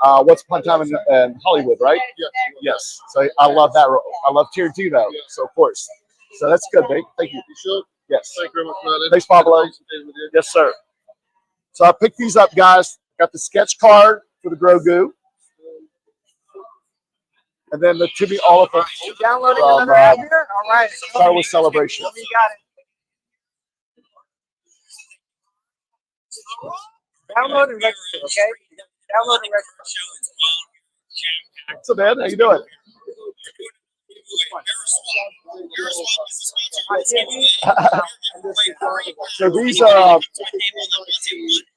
S1: Once Upon a Time in Hollywood, right?
S5: Yeah.
S1: Yes. So I love that role. I love Tarantino.
S5: Yeah.
S1: So of course. So that's good, mate. Thank you.
S5: You sure?
S1: Yes.
S5: Thank you very much, Merlin.
S1: Thanks, Pablo.
S5: Thanks for being with you.
S1: Yes, sir. So I picked these up, guys. Got the sketch card for the Grogu. And then the Timmy Oliphant
S2: Downloading
S1: from
S2: another app here? All right.
S1: Star Wars Celebration.
S2: You got it. Download and register, okay? Download and register.
S1: What's up, man? How you doing? So these are,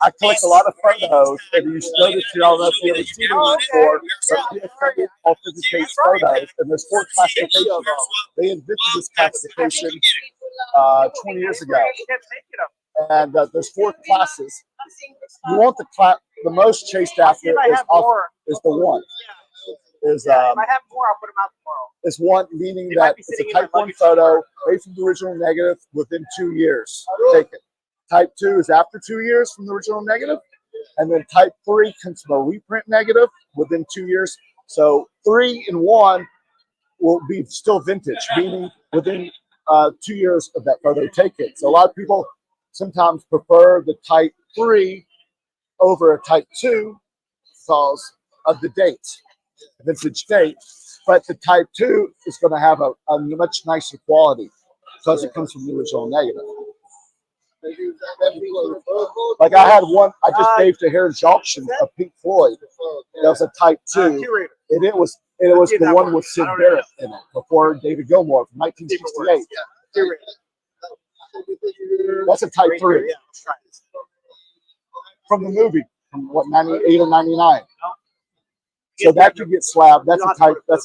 S1: I collect a lot of photos, and you notice you don't know if you ever seen them before, but it authenticates photos, and there's 4 classifications. They invented this classification 20 years ago, and there's 4 classes. You want the most chased after is the 1. If I
S2: have more, I'll put them out tomorrow.
S1: Is 1 meaning that it's a type 1 photo made from the original negative within 2 years taken. Type 2 is after 2 years from the original negative, and then type 3 comes from a reprint negative within 2 years. So 3 and 1 will be still vintage, meaning within 2 years of that photo taken. So a lot of people sometimes prefer the type 3 over a type 2 because of the date. Vintage date, but the type 2 is going to have a much nicer quality because it comes from the original negative. Like I had one I just gave to Heritage Auction of Pink Floyd. That was a type 2, and it was the one with Sid Barrett in it before David Gilmour from 1968. That's a type 3 from the movie from what 98 or 99. So that could get slabbed. That's a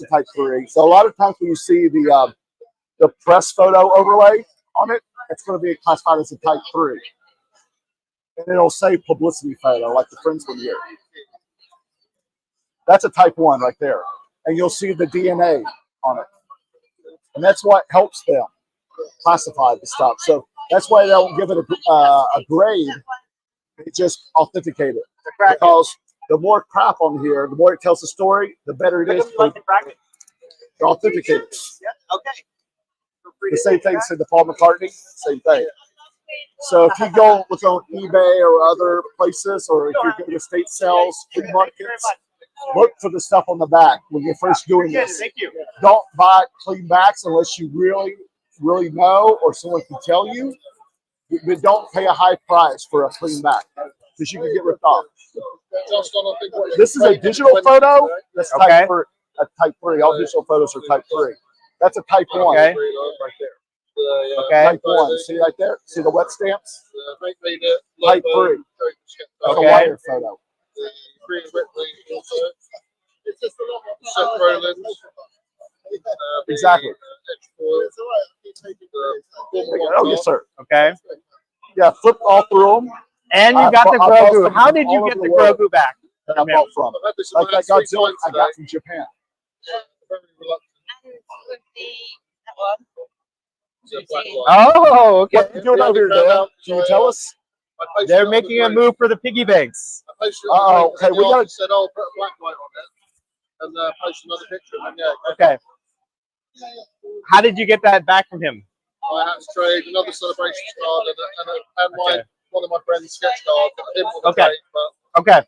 S1: type 3. So a lot of times when you see the press photo overlay on it, it's going to be classified as a type 3. And it'll say publicity photo, like the Friends one here. That's a type 1 right there. And you'll see the DNA on it. And that's what helps them classify the stuff. So that's why they don't give it a grade. They just authenticate it. Because the more crap on here, the more it tells the story, the better it is to authenticate it.
S2: Okay.
S1: The same thing said to Paul McCartney, same thing. So if you go look on eBay or other places, or if you go to estate sales, flea markets, look for the stuff on the back when you're first doing this.
S2: Thank you.
S1: Don't buy clean backs unless you really, really know or someone can tell you. But don't pay a high price for a clean back because you can get ripped off. This is a digital photo. That's type 3. A type 3. All digital photos are type 3. That's a type 1 right there.
S2: Okay.
S1: Type 1. See right there? See the wet stamps? Type 3. That's a
S2: Okay.
S1: wire photo.
S5: Seth Rollins.
S1: Exactly.
S5: It's all right. I keep taking
S1: Oh, yes, sir.
S2: Okay.
S1: Yeah, flipped all through them.
S2: And you
S1: I
S2: got the
S1: bought some
S2: Grogu. How did you
S1: all
S2: get
S1: over
S2: the
S1: the world.
S2: Grogu back?
S1: That I bought from.
S5: I've had this in
S1: Like
S5: my
S1: that
S5: hands 3
S1: Godzilla
S5: times
S1: I
S5: today.
S1: got from Japan.
S5: Very reluctant.
S8: And with that one.
S5: It's a black one.
S2: Oh, okay.
S1: What are you doing over here, Dan? Can you tell us?
S5: I posted
S2: They're
S5: it on the
S2: making a
S5: group.
S2: move for the piggy banks.
S5: I posted it on the group,
S1: Okay,
S5: and
S1: we
S5: the
S1: gotta-
S5: artist said, "Oh, put a black light on it," and posted another picture. And then, yeah,
S2: Okay. How did you get that back from him?
S5: I had to trade another celebration card and
S2: Okay.
S5: one of my friend's sketch cards. I didn't want to
S2: Okay.
S5: trade, but
S2: Okay.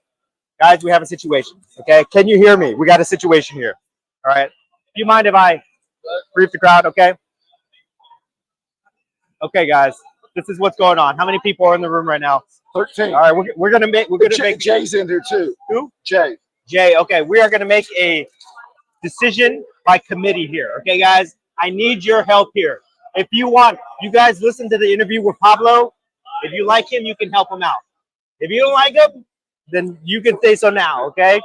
S2: Guys, we have a situation. Okay. Can you hear me? We got a situation here. All right. Do you mind if I brief the crowd? Okay. Okay, guys. This is what's going on. How many people are in the room right now?
S1: 13.
S2: All right. We're gonna make
S1: Jay's in here too.
S2: Who?
S1: Jay.
S2: Jay. Okay. We are gonna make a decision by committee here. Okay, guys. I need your help here. If you want, you guys listen to the interview with Pablo. If you like him, you can help him out. If you don't like him, then you can say so now, okay?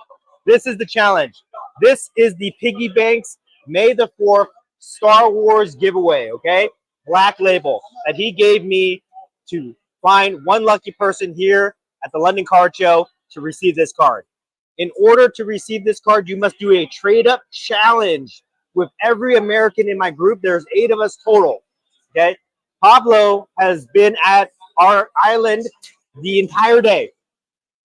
S2: This is the challenge. This is the Piggy Banks May the 4th Star Wars giveaway, okay? Black label that he gave me to find one lucky person here at the London Card Show to receive this card. In order to receive this card, you must do a trade-up challenge with every American in my group. There's 8 of us total, okay? Pablo has been at our island the entire day.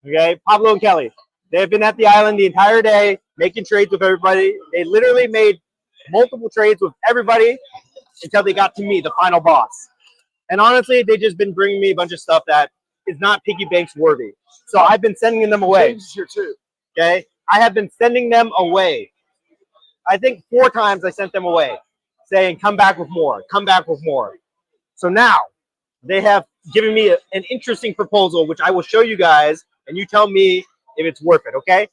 S2: Okay, Pablo and Kelly, they've been at the island the entire day making trades with everybody. They literally made multiple trades with everybody until they got to me, the final boss. And honestly, they've just been bringing me a bunch of stuff that is not Piggy Banks worthy. So I've been sending them away.
S1: James is here too.
S2: Okay, I have been sending them away. I think 4 times I sent them away, saying, "Come back with more. Come back with more." So now they have given me an interesting proposal, which I will show you guys. And you tell me if it's worth it, okay?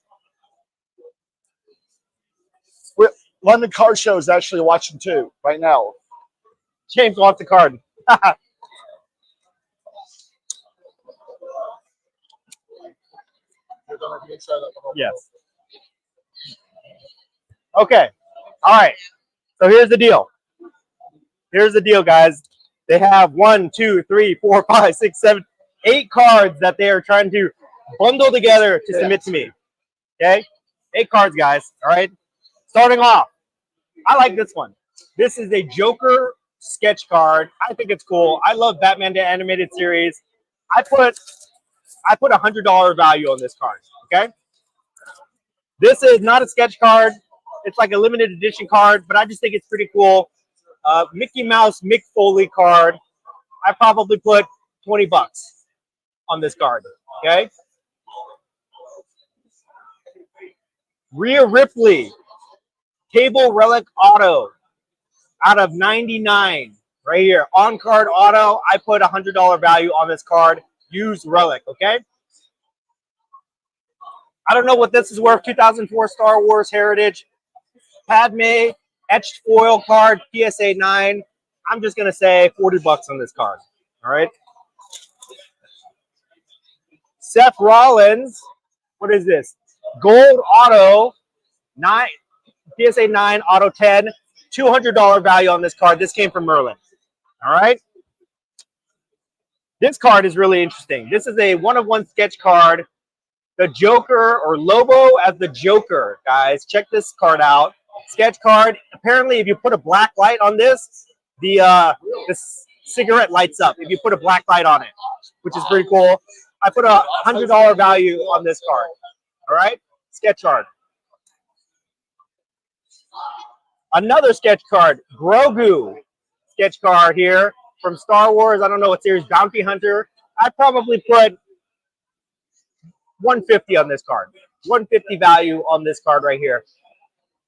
S1: London Car Show is actually watching too right now.
S2: James wants the card.
S5: you're going to show that one.
S2: Yes. Okay. All right. So here's the deal. Here's the deal, guys. They have 1, 2, 3, 4, 5, 6, 7, 8 cards that they are trying to bundle together to submit to me. Okay? 8 cards, guys. All right. Starting off, I like this one. This is a Joker sketch card. I think it's cool. I love Batman the Animated Series. I put $100 value on this card. Okay. This is not a sketch card. It's like a limited edition card, but I just think it's pretty cool. Mickey Mouse Mick Foley card. I probably put $20 on this card. Okay. Rhea Ripley, Cable Relic Auto, out of 99, right here. On card auto, I put $100 value on this card. Used relic, okay? I don't know what this is worth. 2004 Star Wars Heritage. Padme, etched foil card, PSA 9. I'm just gonna say $40 on this card. All right. Seth Rollins, what is this? Gold auto, 9 PSA 9 auto 10, $200 value on this card. This came from Merlin. All right. This card is really interesting. This is a 1-of-1 sketch card. The Joker, or Lobo as the Joker, guys. Check this card out. Sketch card. Apparently, if you put a black light on this, the cigarette lights up. If you put a black light on it, which is pretty cool. I put $100 value on this card. All right, sketch card. Another sketch card, Grogu sketch card here from Star Wars. I don't know what series, Bounty Hunter. I probably put $150 on this card. $150 value on this card right here.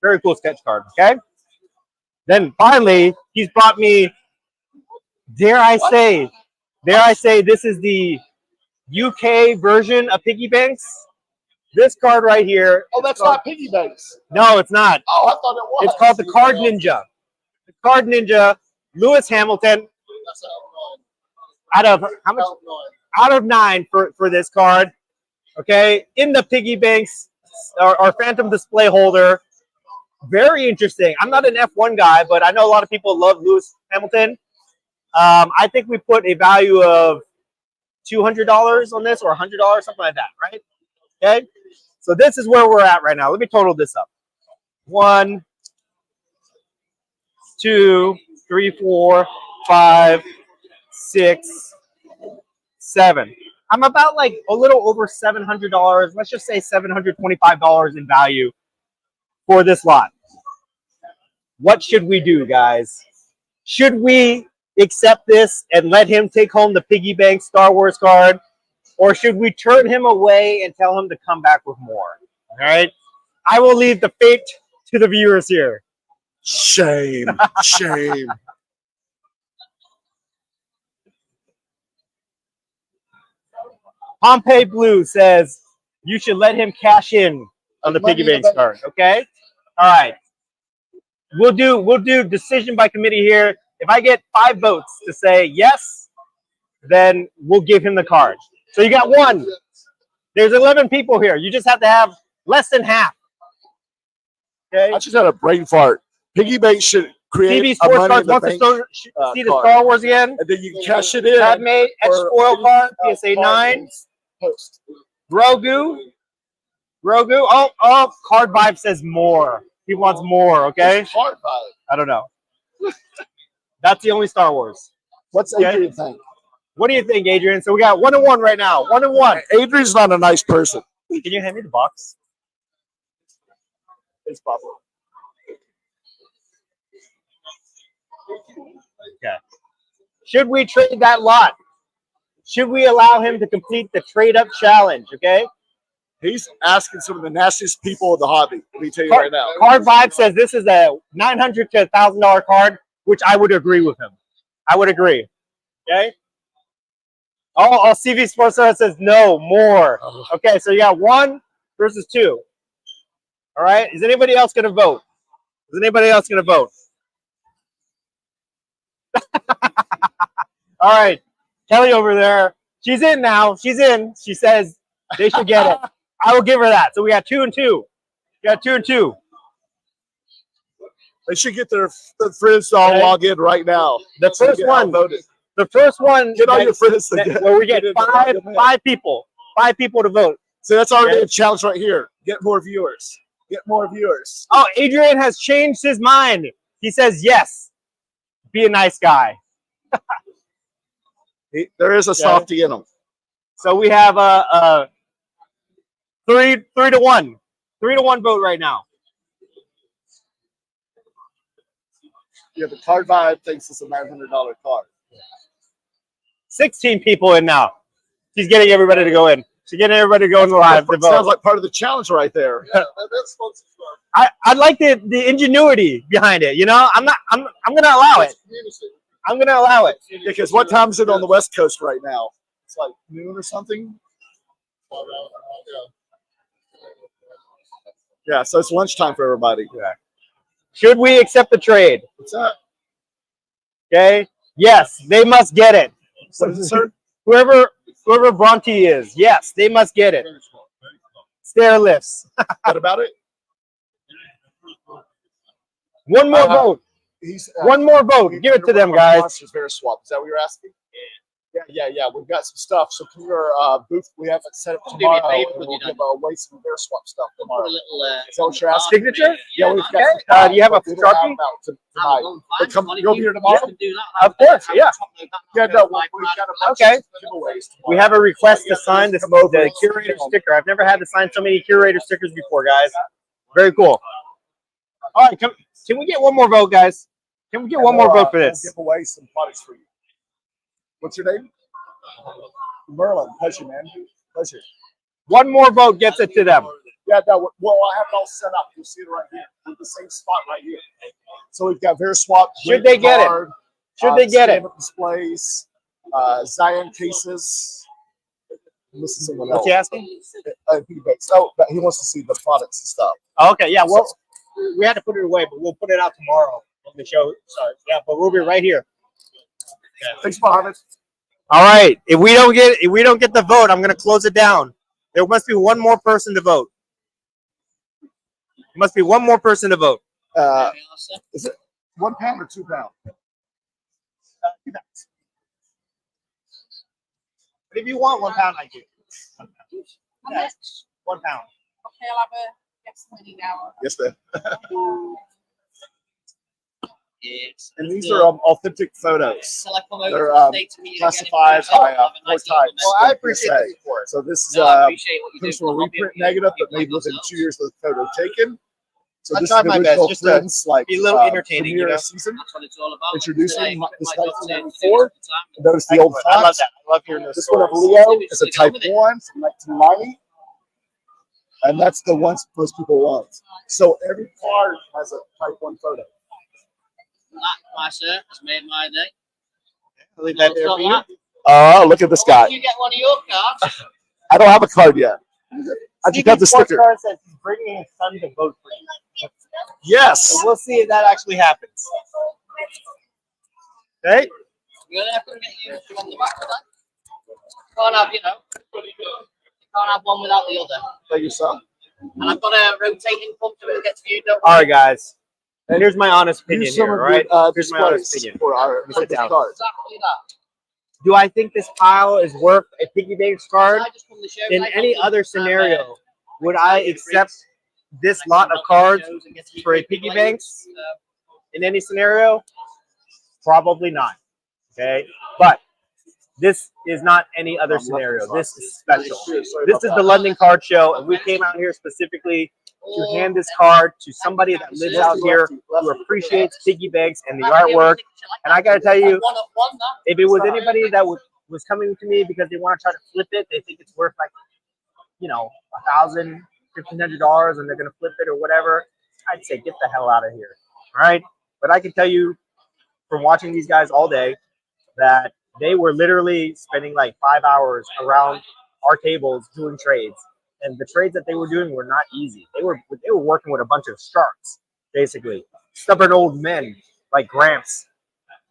S2: Very cool sketch card. Okay. Then finally, he's brought me. Dare I say, this is the UK version of Piggy Banks. This card right here.
S1: Oh, that's not Piggy Banks.
S2: No, it's not.
S1: Oh, I thought it was.
S2: It's called the Card Ninja. The Card Ninja, Lewis Hamilton.
S5: That's
S2: Out of how much? Out of 9 for this card. Okay, in the Piggy Banks or Phantom display holder. Very interesting. I'm not an F1 guy, but I know a lot of people love Lewis Hamilton. I think we put a value of $200 on this, or $100, something like that, right? Okay. So this is where we're at right now. Let me total this up. 1, 2, 3, 4, 5, 6, 7. I'm about like a little over $700. Let's just say $725 in value for this lot. What should we do, guys? Should we accept this and let him take home the piggy bank Star Wars card? Or should we turn him away and tell him to come back with more? All right. I will leave the fate to the viewers here.
S1: Shame. Shame.
S2: Pompeii Blue says you should let him cash in on the piggy bank card. Okay. All right. We'll do decision by committee here. If I get 5 votes to say yes, then we'll give him the card. So you got 1. There's 11 people here. You just have to have less than half. Okay.
S1: I just had a brain fart. Piggy bank should create
S2: TV
S1: a
S2: Sports
S1: money
S2: Cards
S1: in the
S2: wants
S1: bank,
S2: to see the
S1: card.
S2: Star Wars again.
S1: And then you can cash it in.
S2: Padme, X-Foil card, PSA 9.
S1: Post.
S2: Grogu. Oh, Card Vibe says more. He wants more, okay?
S1: Card vibe.
S2: I don't know. That's the only Star Wars.
S1: What's Adrian think?
S2: What do you think, Adrian? So we got 1-1 right now. 1-1.
S1: Adrian's not a nice person.
S2: Can you hand me the box?
S1: It's possible.
S2: Okay. Should we trade that lot? Should we allow him to complete the trade-up challenge, okay?
S1: He's asking some of the nastiest people in the hobby. Let me tell you right now.
S2: Card Vibe says this is a $900 to $1,000 card, which I would agree with him. I would agree. Okay. Oh, CV Sports Center says no more. Okay, so you got 1 versus 2. All right. Is anybody else going to vote? Is anybody else going to vote? All right. Kelly over there. She's in now. She's in. She says they should get it. I will give her that. So we got 2 and 2. We got 2 and 2.
S1: They should get their friends to all log in right now.
S2: The first one voted. The first one.
S1: Get all your friends to
S2: where we get five people to vote.
S1: So that's already a challenge right here. Get more viewers. Get more viewers.
S2: Oh, Adrian has changed his mind. He says yes. Be a nice guy.
S1: There is a softie in him.
S2: So we have a 3-1. 3-1 vote right now.
S1: Yeah, the Card Vibe thinks it's a $900 card.
S2: 16 people in now. She's getting everybody to go in. She's getting everybody to go in the live to vote.
S1: Sounds like part of the challenge right there.
S2: I like the ingenuity behind it. You know, I'm gonna allow it. I'm gonna allow it.
S1: Because what time is it on the West Coast right now? It's like noon or something. Yeah, so it's lunchtime for everybody.
S2: Yeah. Should we accept the trade?
S1: What's that?
S2: Okay. Yes, they must get it.
S1: What is it, sir?
S2: Whoever Bronte is, yes, they must get it. Stair lifts.
S1: What about it?
S2: One more vote. One more vote. Give it to them, guys.
S1: Monsters Bear Swap. Is that what you're asking? Yeah. We've got some stuff. So come to our booth. We have it set up tomorrow. We'll give away some Bear Swap stuff tomorrow. Is that what you're asking?
S2: Signature?
S1: Yeah, we've got.
S2: Do you have a Sharpie?
S1: You'll be here tomorrow.
S2: Of course, yeah.
S1: Yeah, no. We've got a bunch
S2: Okay.
S1: of giveaways tomorrow.
S2: We have a request to sign the curator sticker. I've never had to sign so many curator stickers before, guys. Very cool. All right, can we get one more vote, guys? Can we get one more vote for this?
S1: We'll give away some products for you. What's your name? Merlin. Pleasure, man. Pleasure.
S2: One more vote gets it to them.
S1: Yeah, no, well, I have it all set up. You'll see it right here. In the same spot right here. So we've got Bear Swap.
S2: Should they get it? Should they get it?
S1: Displays, Zion cases. This is someone else.
S2: What's he asking?
S1: But he wants to see the products and stuff.
S2: Okay, yeah. Well, we had to put it away, but we'll put it out tomorrow when the show starts. Yeah, but we'll be right here.
S1: Thanks, Mohammed.
S2: All right. If we don't get the vote, I'm gonna close it down. There must be one more person to vote. There must be one more person to vote.
S1: Is it 1 pound or 2 pound?
S2: 2 pounds. But if you want 1 pound, I do. Yeah, 1 pound.
S8: Okay, I'll have a yes money now.
S1: Yes, ma'am. And these
S6: Yeah.
S1: are authentic photos.
S6: So I come over
S1: They're
S6: to the States to meet you again in
S1: classified
S6: person,
S1: by
S6: have a
S1: four
S6: nice evening.
S1: types.
S2: Well, I appreciate
S1: PSA.
S2: the support.
S1: So this is
S6: No, I appreciate what you do
S1: comes
S6: for
S1: from a
S6: the hobby
S1: reprint
S6: and people
S1: negative, but
S6: like
S1: made within
S6: ourselves.
S1: 2 years of the photo taken. So
S2: I
S1: this
S2: tried
S1: is the
S2: my best,
S1: original
S2: just to
S1: Prince, like
S2: be a little entertaining, you
S1: premiere
S2: know?
S1: season.
S6: That's what it's all about.
S1: Introducing
S6: Today,
S1: this
S6: my
S1: type
S6: job
S1: from
S6: to do
S1: 94.
S6: this time.
S1: Notice the old
S2: I love
S1: fonts.
S2: that. I love hearing those
S1: This one of
S2: stories.
S1: Leo is a Type 1 from 1990. And that's the ones most people want. So every card has a Type 1 photo.
S6: That, my sir, has made my day.
S2: I'll leave that there for you.
S1: Oh, look at this guy.
S6: When you get one of your cards,
S1: I don't have a card yet. I just got the sticker.
S2: Card says he's bringing his son to vote for you.
S1: Yes.
S2: So we'll see if that actually happens. Okay?
S6: you're gonna have to get you on the back of that. Can't have, you know, you can't have one without the other.
S1: Thank you, son.
S6: And I've got a rotating pump so it gets viewed.
S2: All right, guys. And here's my honest opinion
S1: Use some
S2: here,
S1: of
S2: all right?
S1: your
S2: Here's my honest
S1: displays
S2: opinion.
S1: for our
S2: Let me sit down.
S1: cards.
S6: Exactly that.
S2: Do I think this pile is worth a piggy banks card?
S6: I just come to show
S2: In
S6: like
S2: any
S6: I'm-
S2: other
S6: I'm,
S2: scenario, would I accept this lot of cards for a piggy banks? In any scenario? Probably not. Okay? But this is not any other scenario. This is special. This is the London Card Show, and we came out here specifically to hand this card to somebody that lives out here who appreciates piggy banks and the artwork. And I gotta tell you, if it was anybody that was coming to me because they want to try to flip it, they think it's worth like, you know, $1,000, $1,500, and they're gonna flip it or whatever, I'd say get the hell out of here. All right? But I can tell you from watching these guys all day that they were literally spending like 5 hours around our tables doing trades. And the trades that they were doing were not easy. They were working with a bunch of sharks, basically. Stubborn old men like Gramps.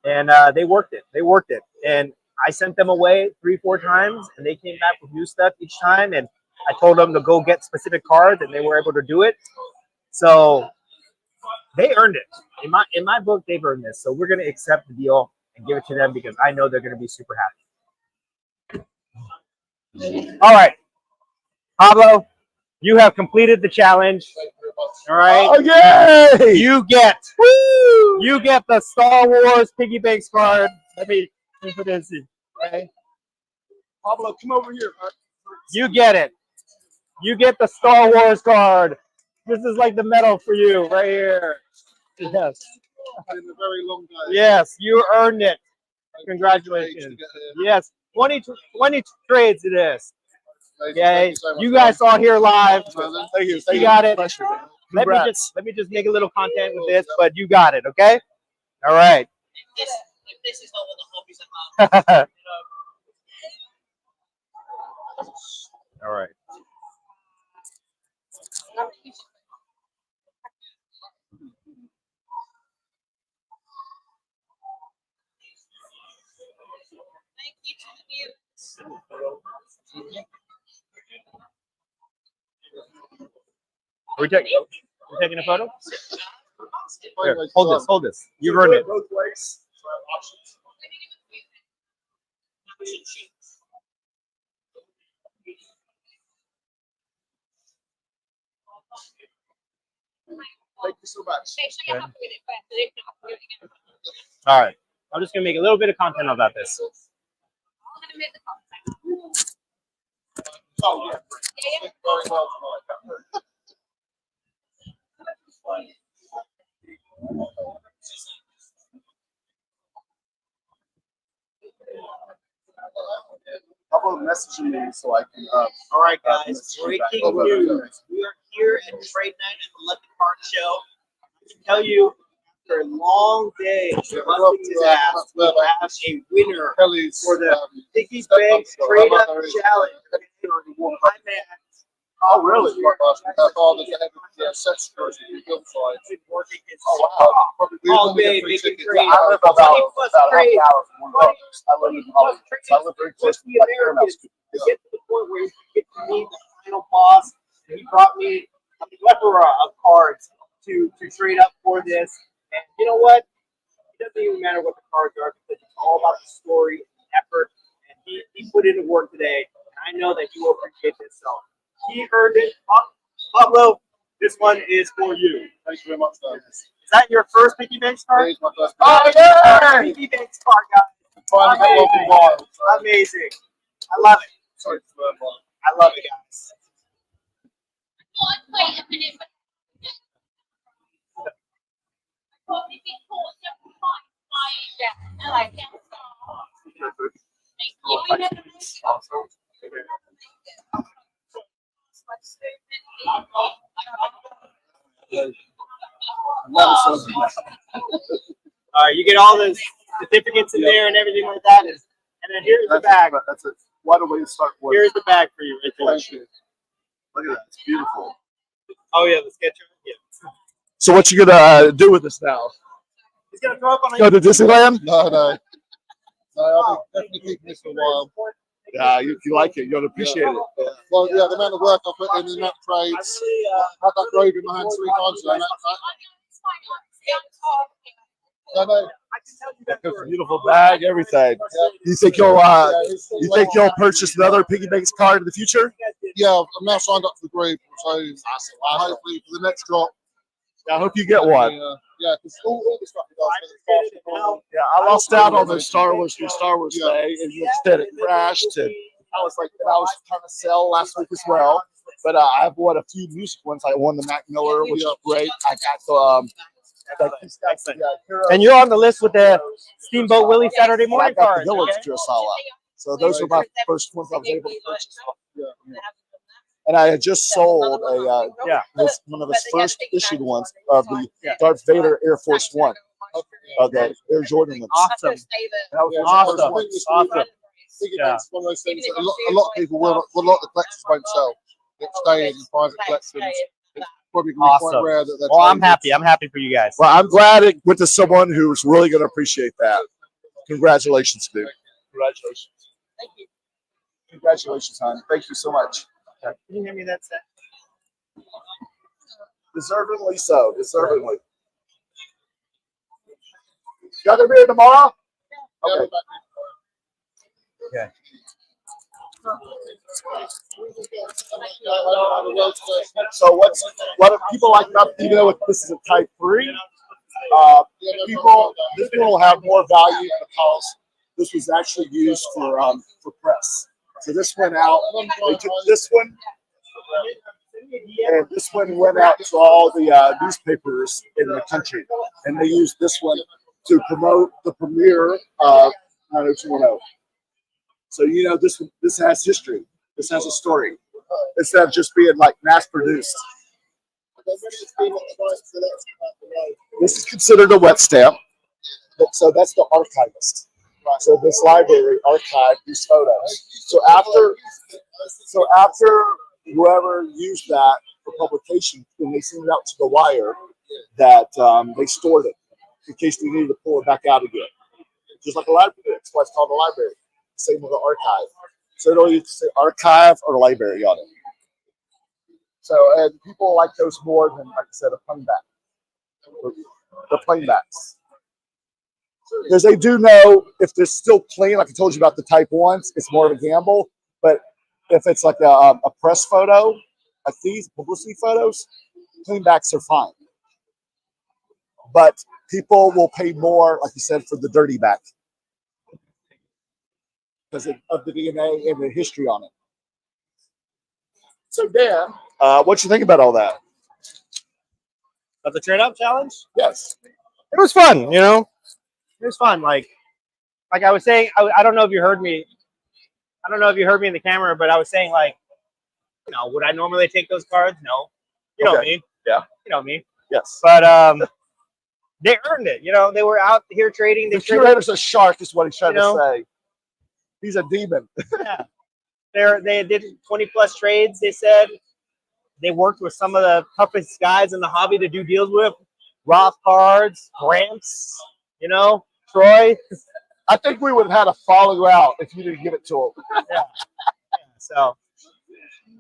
S2: And they worked it. They worked it. And I sent them away 3-4 times, and they came back with new stuff each time. And I told them to go get specific cards, and they were able to do it. So they earned it. In my book, they've earned this. So we're going to accept the deal and give it to them because I know they're going to be super happy. All right. Pablo, you have completed the challenge. All right.
S1: Oh, yay!
S2: You get the Star Wars piggy banks card. Let me put this in. Okay.
S1: Pablo, come over here.
S2: You get it. You get the Star Wars card. This is like the medal for you right here. Yes.
S5: Been a very long day.
S2: Yes, you earned it. Congratulations. Yes. 20 trades it is. Okay. You guys saw here live.
S1: Thank you.
S2: You got it.
S1: Pleasure, man.
S2: Let
S1: Congrats.
S2: me just make a little content with this, but you got it, okay? All right.
S6: If this is not what the hobby's about, you know.
S2: All right.
S8: Thank you to the viewers.
S2: We're taking a photo? Here, hold this. You've earned it.
S1: Both ways. Options. Thank you so much.
S8: Make sure you're happy with it first, and if not, do it again.
S2: All right. I'm just going to make a little bit of content about this.
S8: I'm gonna make the contact.
S5: Oh, yeah.
S8: Yeah, yeah.
S5: Very well tonight.
S1: Pablo messaging me so I can.
S2: All right, guys. Breaking news. We are here at Trade Night at the London Card Show. I can tell you, after a long day of busting his ass, we have a winner for the Piggy Banks Trade Up Challenge. My man.
S1: Oh, really?
S2: He's been working his all day making trades.
S1: I live about a half hour from one of those. I live in Hollywood. So I live very close to
S2: the
S1: like Paramount
S2: Americans
S1: Studios.
S2: to get to the point where you get to meet the final boss. And he brought me a plethora of cards to trade up for this. And you know what? It doesn't even matter what the cards are because it's all about the story and the effort. And he put in the work today. And I know that he will appreciate this. So he earned it. Pablo, this one is for you.
S5: Thank you very much, guys.
S2: Is that your first Piggy Banks card?
S5: It is my first
S2: Oh, yeah! Piggy Banks card, guys.
S5: trying to get one for a while.
S2: Amazing. I love it.
S5: Sorry for one.
S2: I love it, guys.
S8: Wait a minute. Yeah, I like that.
S2: All right, you get all the certificates in there and everything like that. And then here's the bag.
S1: That's it. Why don't we start with?
S2: Here's the bag for you right there.
S1: Thank you. Look at that. It's beautiful.
S2: Oh, yeah, the sketch. Yeah.
S1: So what you gonna do with this now?
S2: He's going to throw up on
S1: Go to Disneyland?
S5: No, no. No, I'll be definitely keeping this for a while.
S1: Yeah, you like it. You'll appreciate it.
S5: Yeah. Well, yeah, the amount of work I put in the map trades. Had that robe in my hand 3 times today. No, no.
S1: It's a beautiful bag, everything. You think you'll purchase another Piggy Banks card in the future?
S5: Yeah, I'm now signed up for the group, so hopefully for the next drop.
S1: I hope you get one.
S5: Yeah, because all the stuff he does.
S1: Yeah, I lost out on the Star Wars Day, and instead it crashed. And I was trying to sell last week as well. But I've won a few music ones. I won the Mac Miller, which is great. I got
S2: And you're on the list with the Steamboat Willie Saturday
S1: I got
S2: morning card.
S1: the Village Dressala. So those are my first ones I was able to purchase. And I had just sold one of his first issued ones of the Darth Vader Air Force One, of the Air Jordan ones.
S2: Awesome.
S1: That was
S2: Awesome.
S1: awesome.
S5: Yeah. It's one of those things that a lot of people will, a lot of the collectors won't sell. They stay in private collections. It's probably going to be quite rare that they're
S2: Well, I'm happy. I'm happy for you guys.
S1: Well, I'm glad it went to someone who's really going to appreciate that. Congratulations, dude. Congratulations.
S8: Thank you.
S1: Congratulations, hon. Thank you so much.
S2: Can you hear me that set?
S1: Deservedly so. Deservedly. Y'all gonna be here tomorrow? Okay.
S2: Okay.
S1: So what do people like about, even though this is a Type 3, this one will have more value because this was actually used for press. So this went out. They took this one, and this one went out to all the newspapers in the country, and they used this one to promote the premiere of 90210. So this has history. This has a story instead of just being like mass produced. This is considered a wet stamp. So that's the archivist. So this library archived these photos. So after whoever used that for publication, when they sent it out to the wire, that they stored it in case they needed to pull it back out again. Just like a library. That's why it's called a library. Same with the archive. So it'll either say archive or library on it. So and people like those more than, like I said, a plain back. The plain backs. Because they do know if they're still plain, like I told you about the Type 1s, it's more of a gamble. But if it's like a press photo, like these publicity photos, plain backs are fine. But people will pay more, like you said, for the dirty back because of the DNA and the history on it. So Dan, what you think about all that?
S2: About the trade-up challenge?
S1: Yes.
S2: It was fun, It was fun. Like I was saying, I don't know if you heard me. I don't know if you heard me in the camera, but I was saying, like, would I normally take those cards? No. You know me.
S1: Yeah.
S2: You know me.
S1: Yes.
S2: But they earned it. They were out here trading.
S1: The curator's a shark, is what he's trying to say. He's a demon.
S2: Yeah. They did 20+ trades, they said. They worked with some of the toughest guys in the hobby to do deals with. Roth cards, Gramps, Troy.
S1: I think we would have had to follow you out if you didn't give it to him.
S2: Yeah. So,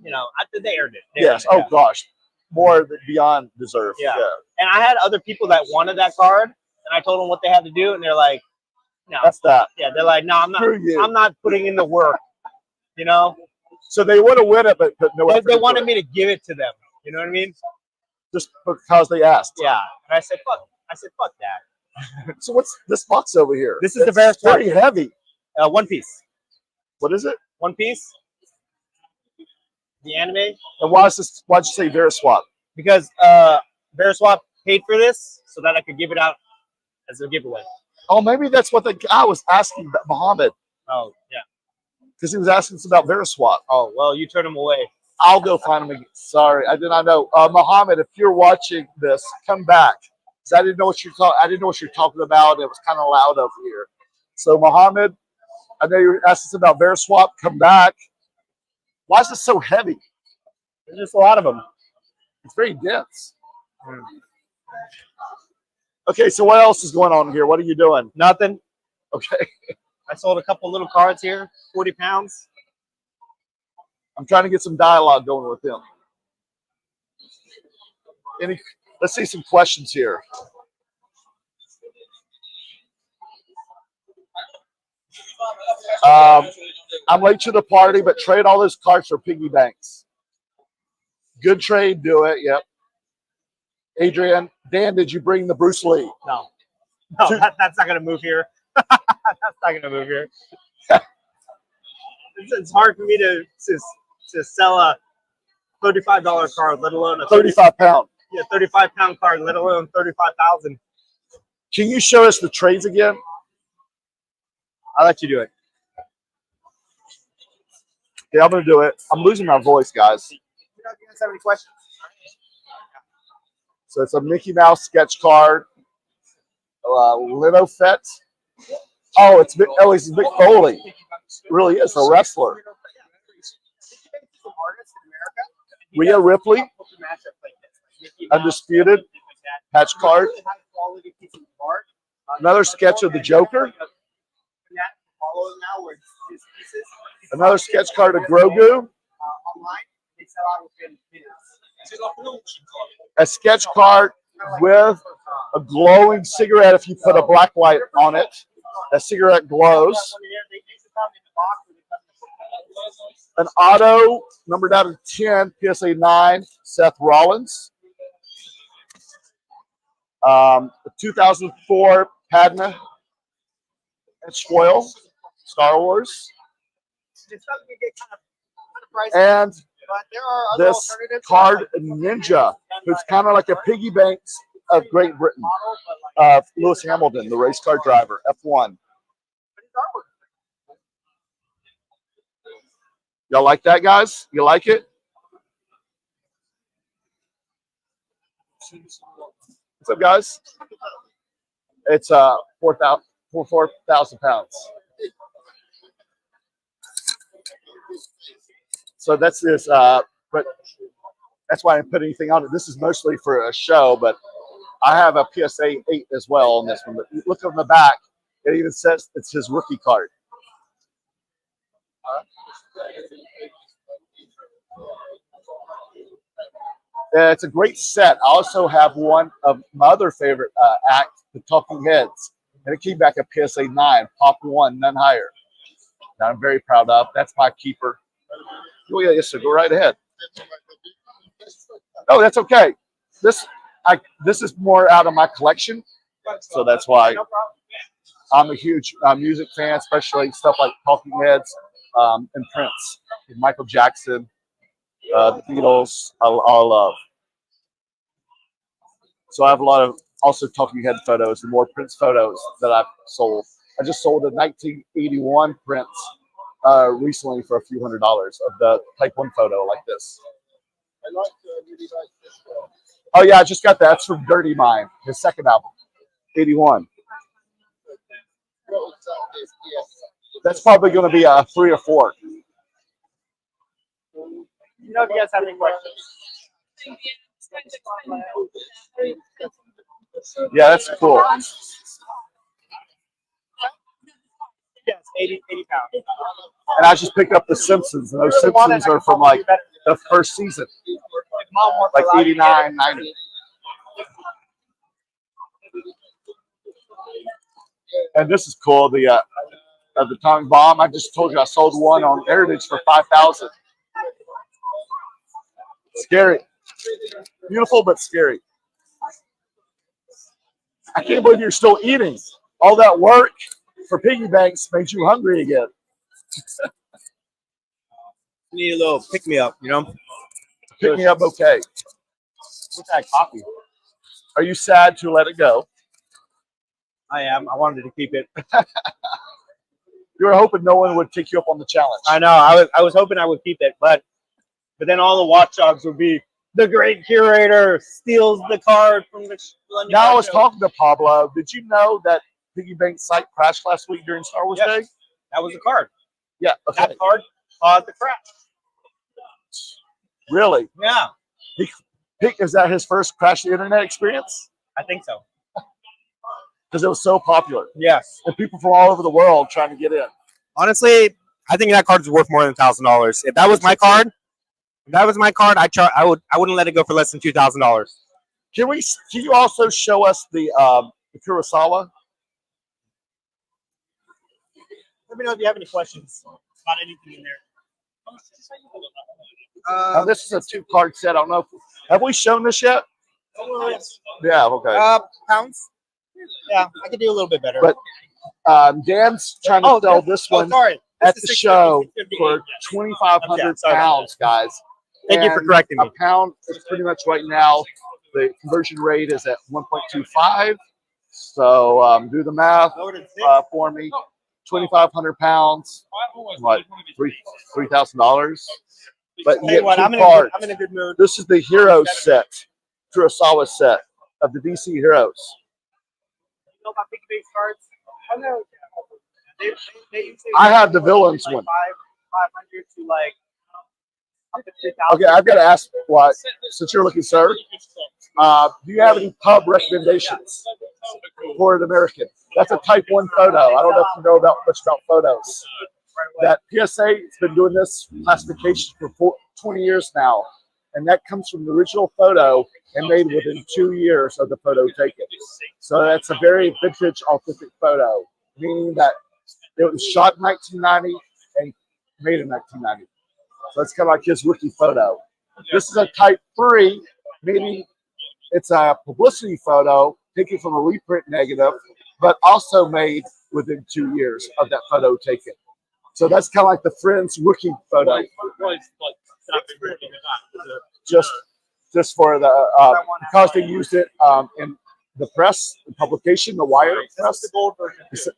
S2: I think they earned it.
S1: Yes. Oh, gosh. more than beyond deserve.
S2: Yeah. And I had other people that wanted that card, and I told them what they had to do, and they're like, no.
S1: That's that.
S2: Yeah, they're like, no,
S1: Screw you.
S2: I'm not putting in the work, you know?
S1: So they would have won it, but no effort
S2: They
S1: into
S2: wanted
S1: it.
S2: me to give it to them. You know what I mean?
S1: Just because they asked.
S2: Yeah. And I said, fuck that.
S1: So what's this box over here?
S2: This is the Bear Swap.
S1: Very heavy.
S2: One Piece.
S1: What is it?
S2: One Piece. The anime.
S1: And why'd you say Veriswap?
S2: Because Bear Swap paid for this so that I could give it out as a giveaway.
S1: Oh, maybe that's what the guy was asking about Muhammad.
S2: Oh, yeah.
S1: Because he was asking us about Veriswap.
S2: Oh, well, you turned him away.
S1: I'll go find him again. Sorry, I did not know. Muhammad, if you're watching this, come back. I didn't know what you're talking about. It was kind of loud over here. So Muhammad, I know you asked us about Veriswap. Come back. Why is this so heavy?
S2: There's just a lot of them.
S1: It's very dense. Okay, so what else is going on here? What are you doing?
S2: Nothing.
S1: Okay.
S2: I sold a couple little cards here, 40 pounds.
S1: I'm trying to get some dialogue going with him. Let's see some questions here. I'm late to the party, but trade all those cards for piggy banks. Good trade, do it. Yep. Adrian, Dan, did you bring the Bruce Lee?
S2: No, that's not gonna move here. That's not gonna move here. It's hard for me to sell a $35 card, let alone a
S1: 35-pound.
S2: Yeah, 35-pound card, let alone 35,000.
S1: Can you show us the trades again?
S2: I'll let you do it.
S1: Yeah, I'm gonna do it. I'm losing my voice, guys.
S2: You guys have any questions?
S1: So it's a Mickey Mouse sketch card. Lino Fett. Oh, it's Mick Foley. It really is a wrestler. Rhea Ripley. Undisputed. Patch card. Another sketch of the Joker. Another sketch card of Grogu. A sketch card with a glowing cigarette if you put a black light on it. That cigarette glows. An auto numbered out of 10, PSA 9, Seth Rollins. A 2004 Padme etched foil, Star Wars. And this card Ninja, who's kind of like a piggy banks of Great Britain. Lewis Hamilton, the race car driver, F1. Y'all like that, guys? You like it? What's up, guys? It's 4,000 pounds. So that's this, but that's why I didn't put anything on it. This is mostly for a show, but I have a PSA 8 as well on this one. But look on the back, it even says it's his rookie card. It's a great set. I also have one of my other favorite act, the Talking Heads, and it came back at PSA 9, Pop 1, none higher. That I'm very proud of. That's my keeper. Oh yeah, yes, sir. Go right ahead. Oh, that's okay. This is more out of my collection, so that's why I'm a huge music fan, especially stuff like Talking Heads and Prince, and Michael Jackson, the Beatles. I love. So I have a lot of also Talking Head photos and more Prince photos that I've sold. I just sold a 1981 Prince recently for a few $100s of the Type 1 photo like this. Oh yeah, I just got that. That's from Dirty Mind, his second album, 81. That's probably going to be a 3 or 4.
S2: You know if you guys have any questions.
S1: Yeah, that's cool.
S2: Yes, 80 pounds.
S1: And I just picked up The Simpsons, and those Simpsons are from like the first season. like 89, 90. And this is cool. The tongue bomb. I just told you I sold one on Heritage for 5,000. Scary. Beautiful, but scary. I can't believe you're still eating. All that work for piggy banks makes you hungry again.
S2: Need a little pick me up, you know?
S1: Pick me up, okay.
S2: What's that coffee?
S1: Are you sad to let it go?
S2: I am. I wanted to keep it.
S1: You were hoping no one would take you up on the challenge.
S2: I know. I was hoping I would keep it, but then all the watchdogs would be the great curator steals the card from the London
S1: Now I was
S2: show.
S1: talking to Pablo. Did you know that piggy bank site crashed last week during Star Wars Day?
S2: That was the card.
S1: Yeah. Okay.
S2: That card caused the crash.
S1: Really?
S2: Yeah,
S1: Is that his first crash the internet experience?
S2: I think so.
S1: Because it was so popular.
S2: Yes.
S1: And people from all over the world trying to get in.
S2: Honestly, I think that card is worth more than $1,000. If that was my card, I wouldn't let it go for less than $2,000.
S1: Can you also show us the Kurosawa?
S2: Let me know if you have any questions about anything in there.
S1: Now, this is a 2-card set. I don't know. Have we shown this yet? Yeah, okay.
S2: Pounds? Yeah, I could do a little bit better.
S1: But Dan's trying to sell this one at the show for 2,500 pounds, guys.
S2: Thank you for correcting me.
S1: A pound is pretty much right now, the conversion rate is at 1.25. So do the math for me. 2,500 pounds, what, $3,000? But you get
S2: I'm
S1: 2 cards.
S2: in a good mood.
S1: This is the Hero set, Kurosawa set of the DC Heroes.
S2: You know about piggy bank cards? I know. They usually
S1: I have the villains one.
S2: 500 to like up to 3,000.
S1: Okay, I've got to ask, what, since you're looking, sir, do you have any pub recommendations for an American? That's a type 1 photo. I don't know if you know much about photos. That PSA has been doing this classification for 20 years now, and that comes from the original photo and made within 2 years of the photo taken. So that's a very vintage, authentic photo, meaning that it was shot in 1990 and made in 1990. So it's kind of like his rookie photo. This is a type 3, meaning it's a publicity photo taken from a reprint negative, but also made within 2 years of that photo taken. So that's kind of like the Friends rookie photo. Just for the because they used it in the press, the publication, the wire press. A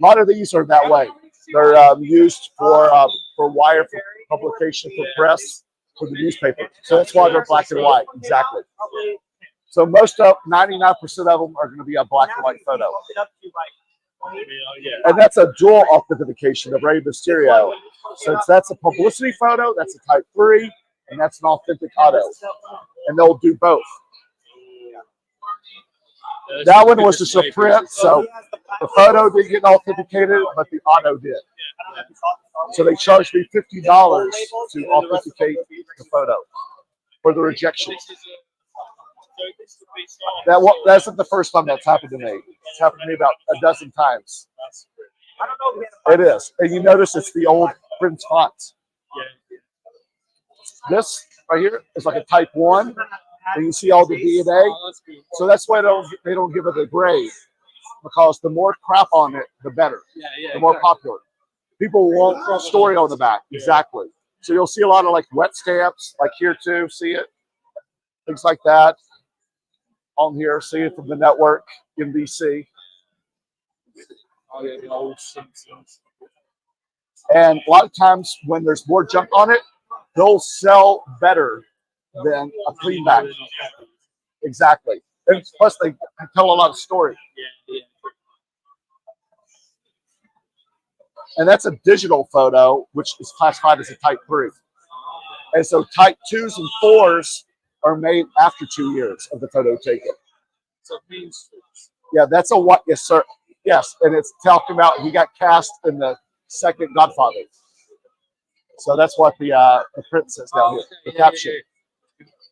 S1: lot of these are that way. They're used for wire, for publication, for press, for the newspaper. So that's why they're black and white. Exactly. So 99% of them are going to be a black and white photo. And that's a dual authentication of Rey Mysterio. Since that's a publicity photo, that's a type 3, and that's an authentic auto. And they'll do both. That one was just a print, so the photo didn't get authenticated, but the auto did. So they charged me $50 to authenticate the photo for the rejection. That's not the first time that's happened to me. It's happened to me about a dozen times. It is. And you notice it's the old print font. This right here is like a type 1. And you see all the DNA. So that's why they don't give it a grade. Because the more crap on it, the better. The more popular. People want a story on the back. Exactly. So you'll see a lot of like wet stamps, like here too. See it? Things like that. On here, see it from the network, NBC. And a lot of times when there's more junk on it, they'll sell better than a clean back. Exactly. And plus they tell a lot of story. And that's a digital photo, which is classified as a type 3. And so type 2s and 4s are made after 2 years of the photo taken. Yeah, that's a what? Yes, sir. Yes, and it's talking about he got cast in the second Godfather. So that's what the print says down here, the caption.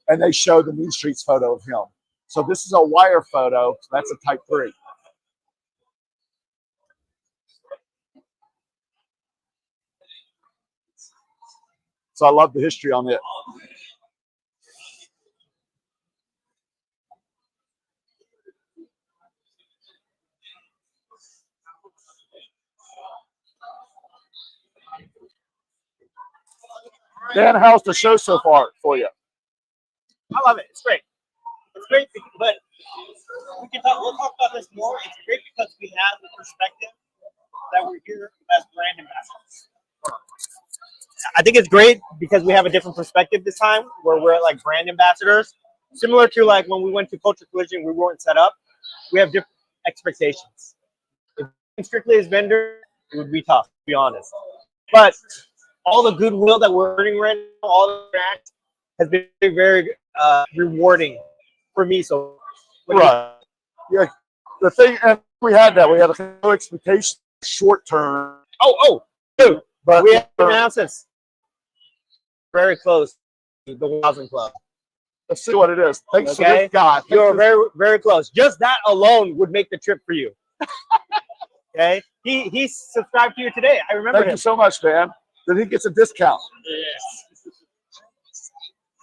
S1: and they show the Mean Streets photo of him. So this is a wire photo. So that's a type 3. So I love the history on it. Dan, how's the show so far for you?
S2: I love it. It's great. It's great, but we'll talk about this more. It's great because we have the perspective that we're here as brand ambassadors. I think it's great because we have a different perspective this time, where we're like brand ambassadors. Similar to like when we went to Culture Collision, we weren't set up. We have different expectations. If strictly as vendor, it would be tough, to be honest. But all the goodwill that we're earning right now, all the interact, has been very, very rewarding for me. So,
S1: Right. Yeah. The thing, and we had no expectation short term.
S2: Dude,
S1: But
S2: we have announcements. Very close to the 1,000 club.
S1: let's see what it is. Thanks for
S2: Okay.
S1: this guy.
S2: You're very, very close. Just that alone would make the trip for you. Okay. He subscribed to you today. I remember
S1: Thank
S2: him.
S1: you so much, man. Then he gets a discount.
S2: Yes.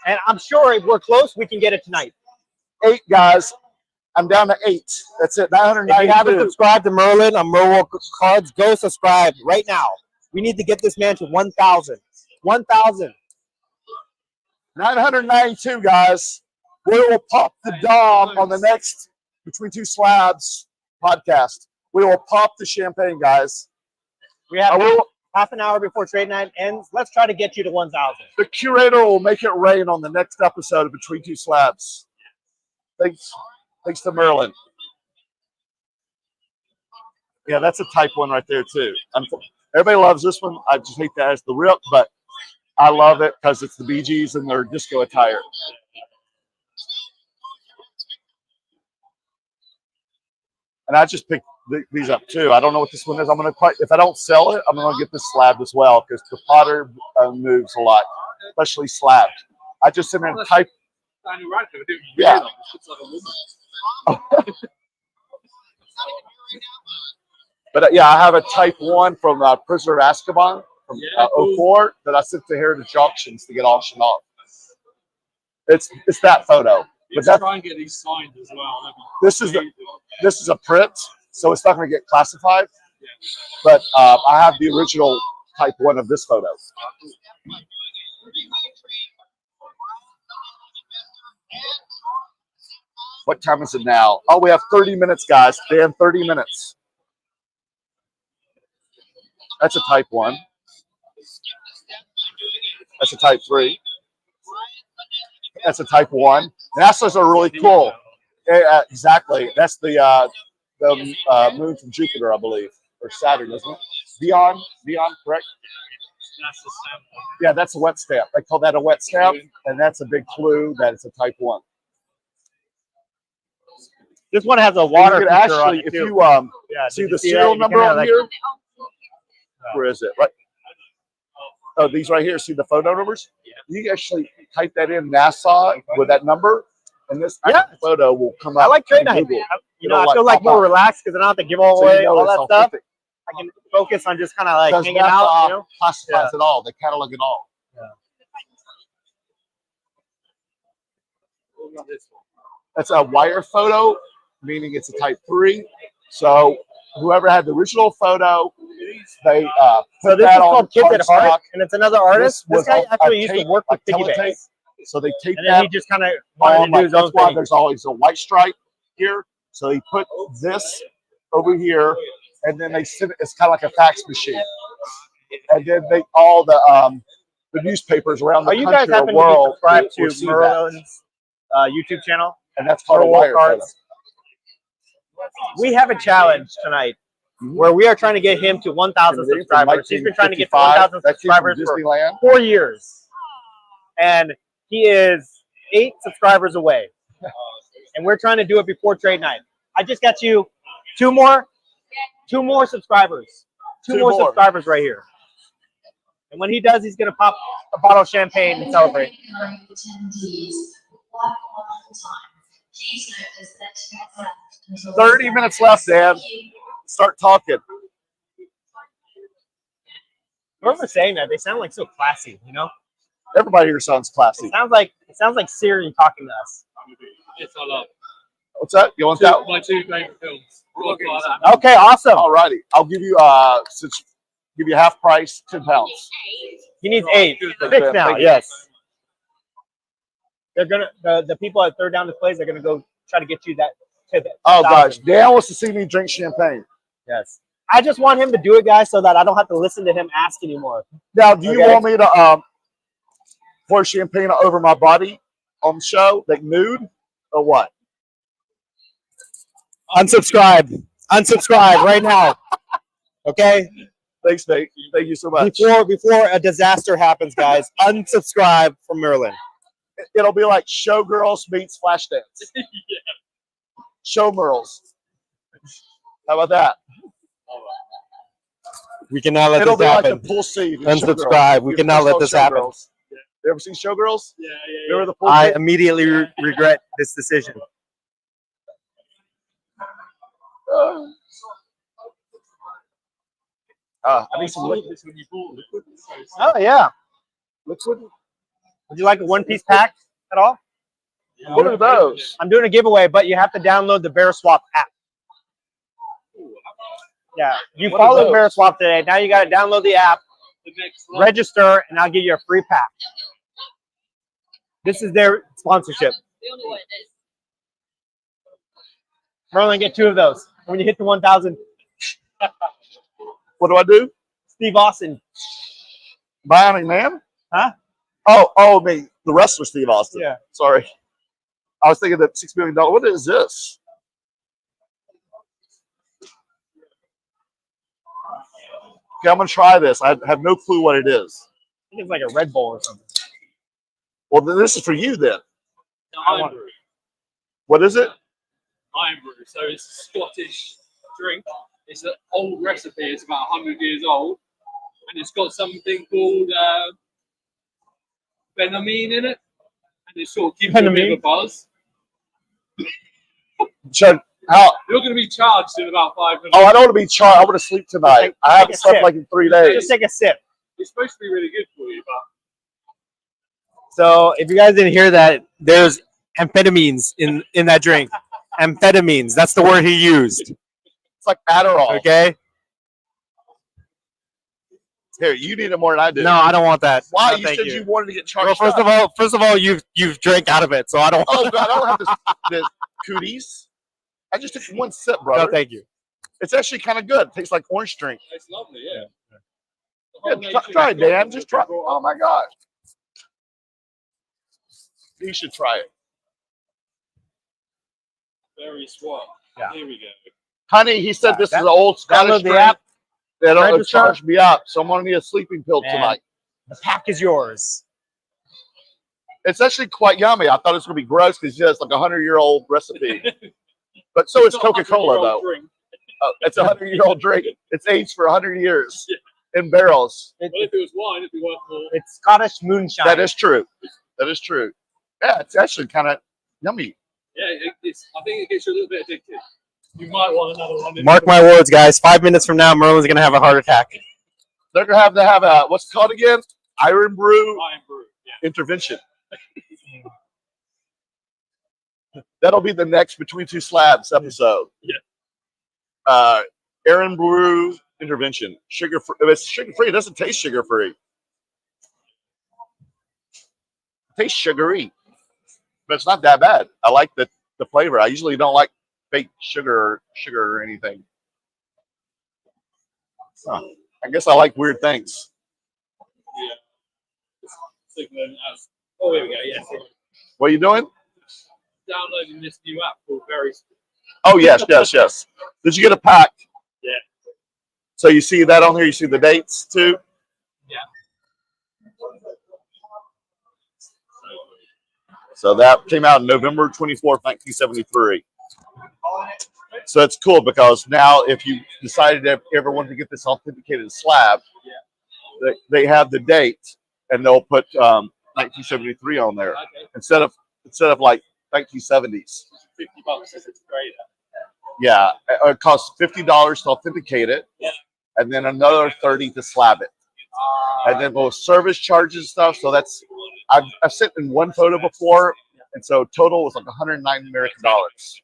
S2: And I'm sure if we're close, we can get it tonight.
S1: 8 guys. I'm down to 8. That's it.
S2: If you haven't
S1: 992.
S2: subscribed to Merlin on Merleworld Cards, go subscribe right now. We need to get this man to 1,000. 1,000.
S1: 992 guys. We will pop the dom on the next Between Two Slabs podcast. We will pop the champagne, guys.
S2: We have
S1: I will.
S2: half an hour before trade night ends. Let's try to get you to 1,000.
S1: The curator will make it rain on the next episode of Between Two Slabs. Thanks to Merlin. Yeah, that's a type 1 right there too. Everybody loves this one. I just hate that as the rip, but I love it because it's the Bee Gees and their disco attire. And I just picked these up too. I don't know what this one is. I'm gonna if I don't sell it, I'm gonna get this slab as well because the potter moves a lot, especially slabbed. I just sit there and type. Yeah. But yeah, I have a type 1 from Prisoner of Azkaban from 04 that I sent to Heritage Auctions to get auctioned off. It's that photo. But that's,
S7: try and get these signed as well.
S1: this is a print, so it's not going to get classified. But I have the original type 1 of this photo. What time is it now? Oh, we have 30 minutes, guys. Dan, 30 minutes. That's a type 1. That's a type 3. That's a type 1. NASA's are really cool. Exactly. That's the moon from Jupiter, I believe, or Saturn, isn't it? Dion, correct? Yeah, that's a wet stamp. They call that a wet stamp, and that's a big clue that it's a type 1.
S2: This one has a water
S1: feature
S2: feature on
S1: actually,
S2: it
S1: if
S2: too.
S1: you see the serial number on here, where is it? Right. Oh, these right here. See the photo numbers? You can actually type that in NASA with that number, and this photo will come up.
S2: I like trade night.
S1: Google.
S2: I feel like more relaxed because I don't have to give away all that stuff.
S1: Authentic.
S2: I can focus on just kind of like
S1: Because
S2: hanging out.
S1: classifies it all. They catalog it all. That's a wire photo, meaning it's a type 3. So whoever had the original photo, they
S2: so this is called Kids at Heart, and it's another artist. This guy actually used to work with piggyback.
S1: So they take
S2: and then
S1: that.
S2: he just kind of wanted to do his own
S1: That's why
S2: thing.
S1: there's always a white stripe here. So he put this over here, and then they send it. It's kind of like a fax machine. And then they all the newspapers around the
S2: you
S1: country
S2: guys happen
S1: or
S2: to be
S1: world
S2: subscribed
S1: will
S2: to
S1: see
S2: Merlin's YouTube channel?
S1: and that's called a
S2: Merleworld
S1: wire
S2: Cards.
S1: photo.
S2: We have a challenge tonight where we are trying to get him to 1,000 subscribers. He's been trying to get to 1,000 subscribers for
S1: Disneyland.
S2: 4 years. And he is 8 subscribers away. And we're trying to do it before trade night. I just got you 2 more subscribers. Two more subscribers right here. And when he does, he's going to pop a bottle of champagne and celebrate.
S1: – 30 minutes left, Dan. Start talking.
S2: Whoever's saying that, they sound like so classy, you know?
S1: Everybody here sounds classy.
S2: It sounds like Siri talking to us.
S7: Yes, I love.
S1: What's that? You want that?
S7: My two favorite films.
S2: Okay, awesome.
S1: All righty. I'll give you give you half price, £10.
S2: He needs 8.
S1: Thank
S2: 6
S1: you.
S2: now,
S1: Thank you.
S2: yes. They're gonna the people at Third Down Displays are gonna go try to get you that tip.
S1: Oh gosh, Dan wants to see me drink champagne.
S2: Yes. I just want him to do it, guys, so that I don't have to listen to him ask anymore.
S1: Now, do you want me to pour champagne over my body on the show, like nude, or what?
S2: Unsubscribe right now. Okay.
S1: Thanks, Nate. Thank you so much.
S2: Before a disaster happens, guys, unsubscribe from Merlin.
S1: It'll be like Showgirls meets Flashdance. Yeah. Showgirls. How about that?
S2: We cannot let
S1: It'll
S2: this
S1: be
S2: happen.
S1: like the pool scene. in
S2: Unsubscribe.
S1: Showgirls.
S2: We cannot let this happen.
S1: Showgirls. You ever seen Showgirls?
S7: Yeah.
S1: Remember the pool
S2: I
S1: scene?
S2: immediately regret this decision.
S1: I need some liquid.
S2: Oh yeah.
S1: Liquid?
S2: Would you like a one-piece pack at all?
S1: What are those?
S2: I'm doing a giveaway, but you have to download the Bear Swap app. Yeah, you
S1: What are
S2: followed
S1: those?
S2: Bear Swap today. Now you got to download the app, register, and I'll give you a free pack. This is their sponsorship. Merlin, get 2 of those. When you hit the 1,000,
S1: What do I do?
S2: Steve Austin.
S1: Bionic Man?
S2: Huh?
S1: Oh, me. The wrestler Steve Austin.
S2: Yeah.
S1: Sorry. I was thinking that $6 million. What is this? Okay, I'm going to try this. I have no clue what it is.
S2: I think it's like a Red Bull or something.
S1: Well, then this is for you then.
S7: Iron brew.
S1: What is it?
S7: Iron brew. So it's a Scottish drink. It's an old recipe. It's about 100 years old, and it's got something called Benamine in it, and it sort of gives you a bit of a buzz.
S1: You're
S7: You're going to be charged in about 5 minutes.
S1: I don't want to be charged. I want to sleep tonight. I haven't slept
S2: sip.
S1: like in 3 days.
S2: Just take a sip.
S7: It's supposed to be really good for you, but
S2: So if you guys didn't hear that, there's amphetamines in that drink. Amphetamines. That's the word he used.
S1: It's like Adderall.
S2: Okay.
S1: Here, you need it more than I do.
S2: No, I don't want that.
S1: Why?
S2: No,
S1: You
S2: thank
S1: said you wanted to get charged.
S2: Well, first of all, you've drank out of it, so I don't.
S1: Oh God, I don't have the cooties. I just took 1 sip, brother.
S2: No, thank you.
S1: It's actually kind of good. It tastes like orange drink.
S7: it's lovely, yeah.
S1: Yeah, try it, Dan. Just try. Oh my God. You should try it.
S7: Very swap.
S2: Yeah.
S7: Here we go.
S1: Honey, he said this is
S2: that-
S1: an old Scottish
S2: download the
S1: drink
S2: app,
S1: that'll
S2: register.
S1: charge me up. So I'm going to need a sleeping pill
S2: Man.
S1: tonight.
S2: The pack is yours.
S1: It's actually quite yummy. I thought it was going to be gross because it's like a 100-year-old recipe. But so is
S7: It's not a
S1: Coca-Cola,
S7: 100-year-old
S1: though.
S7: drink.
S1: It's a 100-year-old drink. It's aged for 100 years in barrels.
S7: Well, if it was wine, it'd be worth more.
S2: It's Scottish moonshine.
S1: That is true. That is true. Yeah, it's actually kind of yummy.
S7: Yeah, I think it gets you a little bit addicted. You might want another one.
S2: Mark my words, guys. 5 minutes from now, Merlin's gonna have a heart attack.
S1: They're going to have a, what's it called again? Iron Brew
S7: Iron brew. Yeah.
S1: intervention. That'll be the next Between Two Slabs episode.
S7: Yeah.
S1: Aaron Brew intervention. Sugar free. If it's sugar free, it doesn't taste sugar free. It tastes sugary, but it's not that bad. I like the flavor. I usually don't like fake sugar or anything. Huh. I guess I like weird things.
S7: Yeah. Oh, here we go. Yes.
S1: What are you doing?
S7: Downloading this new app called Very.
S1: Oh, yes. Did you get a pack?
S7: Yeah.
S1: So you see that on here? You see the dates too?
S7: Yeah.
S1: So that came out November 24th, 1973. So it's cool because now if you decided to ever want to get this authenticated slab, they have the date and they'll put 1973 on there.
S7: Okay.
S1: Instead of instead of like 1970s.
S4: $50 is great.
S1: Yeah, it costs $50 to authenticate it,
S4: Yeah.
S1: and then another 30 to slab it, and then both service charges and stuff. So that's I've sent in one photo before, and so total was like 109 American dollars.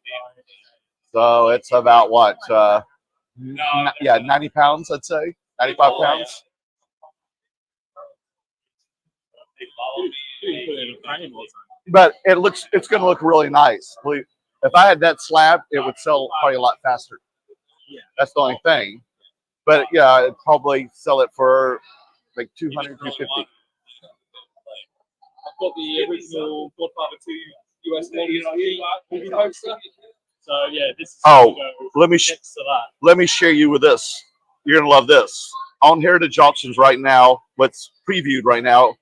S1: So it's about what? Yeah, 90 pounds, I'd say, 95 pounds. But it's going to look really nice. If I had that slab, it would sell probably a lot faster. That's the only thing. But yeah, I'd probably sell it for like 200, 250.
S4: I've got the original Godfather 2 US movie poster. So yeah, this is
S1: let me share you with this. You're gonna love this. On Heritage Auctions right now, what's previewed right now,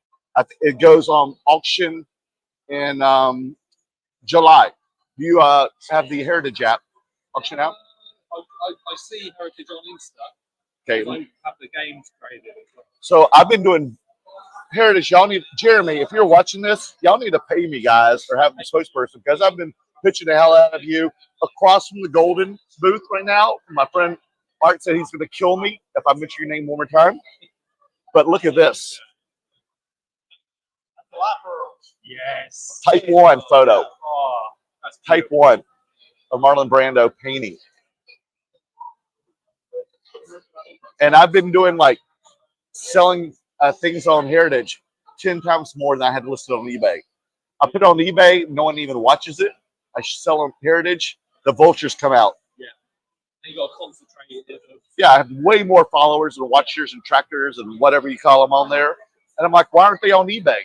S1: it goes on auction in July. Do you have the Heritage app auction out?
S4: I see Heritage on Insta.
S1: Okay.
S4: I have the games created.
S1: So I've been doing Heritage. Y'all need Jeremy. If you're watching this, y'all need to pay me, guys, or have a spokesperson, because I've been pitching the hell out of you. Across from the Golden booth right now, my friend Art said he's going to kill me if I mention your name one more time. But look at this.
S4: Yes.
S1: Type 1 photo.
S4: Oh,
S1: Type 1 of Marlon Brando painting. And I've been doing like selling things on Heritage 10 times more than I had listed on eBay. I put it on eBay, no one even watches it. I sell on Heritage, the vultures come out.
S4: Yeah. And you got to concentrate.
S1: Yeah, I have way more followers and watchers and trackers and whatever you call them on there. And I'm like, why aren't they on eBay?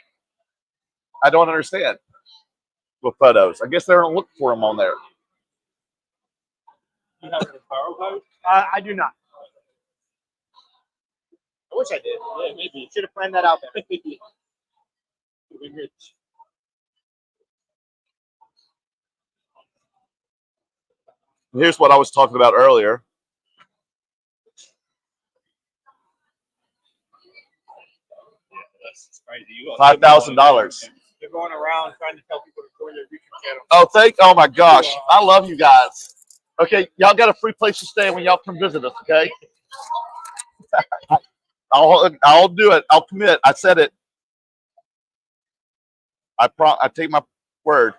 S1: I don't understand with photos. I guess they don't look for them on there.
S4: You have a referral code?
S2: I do not.
S6: I wish I did.
S4: Yeah, maybe.
S6: Should have planned that out there.
S4: You'll be rich.
S1: Here's what I was talking about earlier.
S4: That's crazy.
S1: $5,000.
S2: They're going around trying to tell people to join their YouTube channel.
S1: Oh my gosh. I love you guys. Okay, y'all got a free place to stay when y'all come visit us, okay? I'll do it. I'll commit. I said it. I take my word.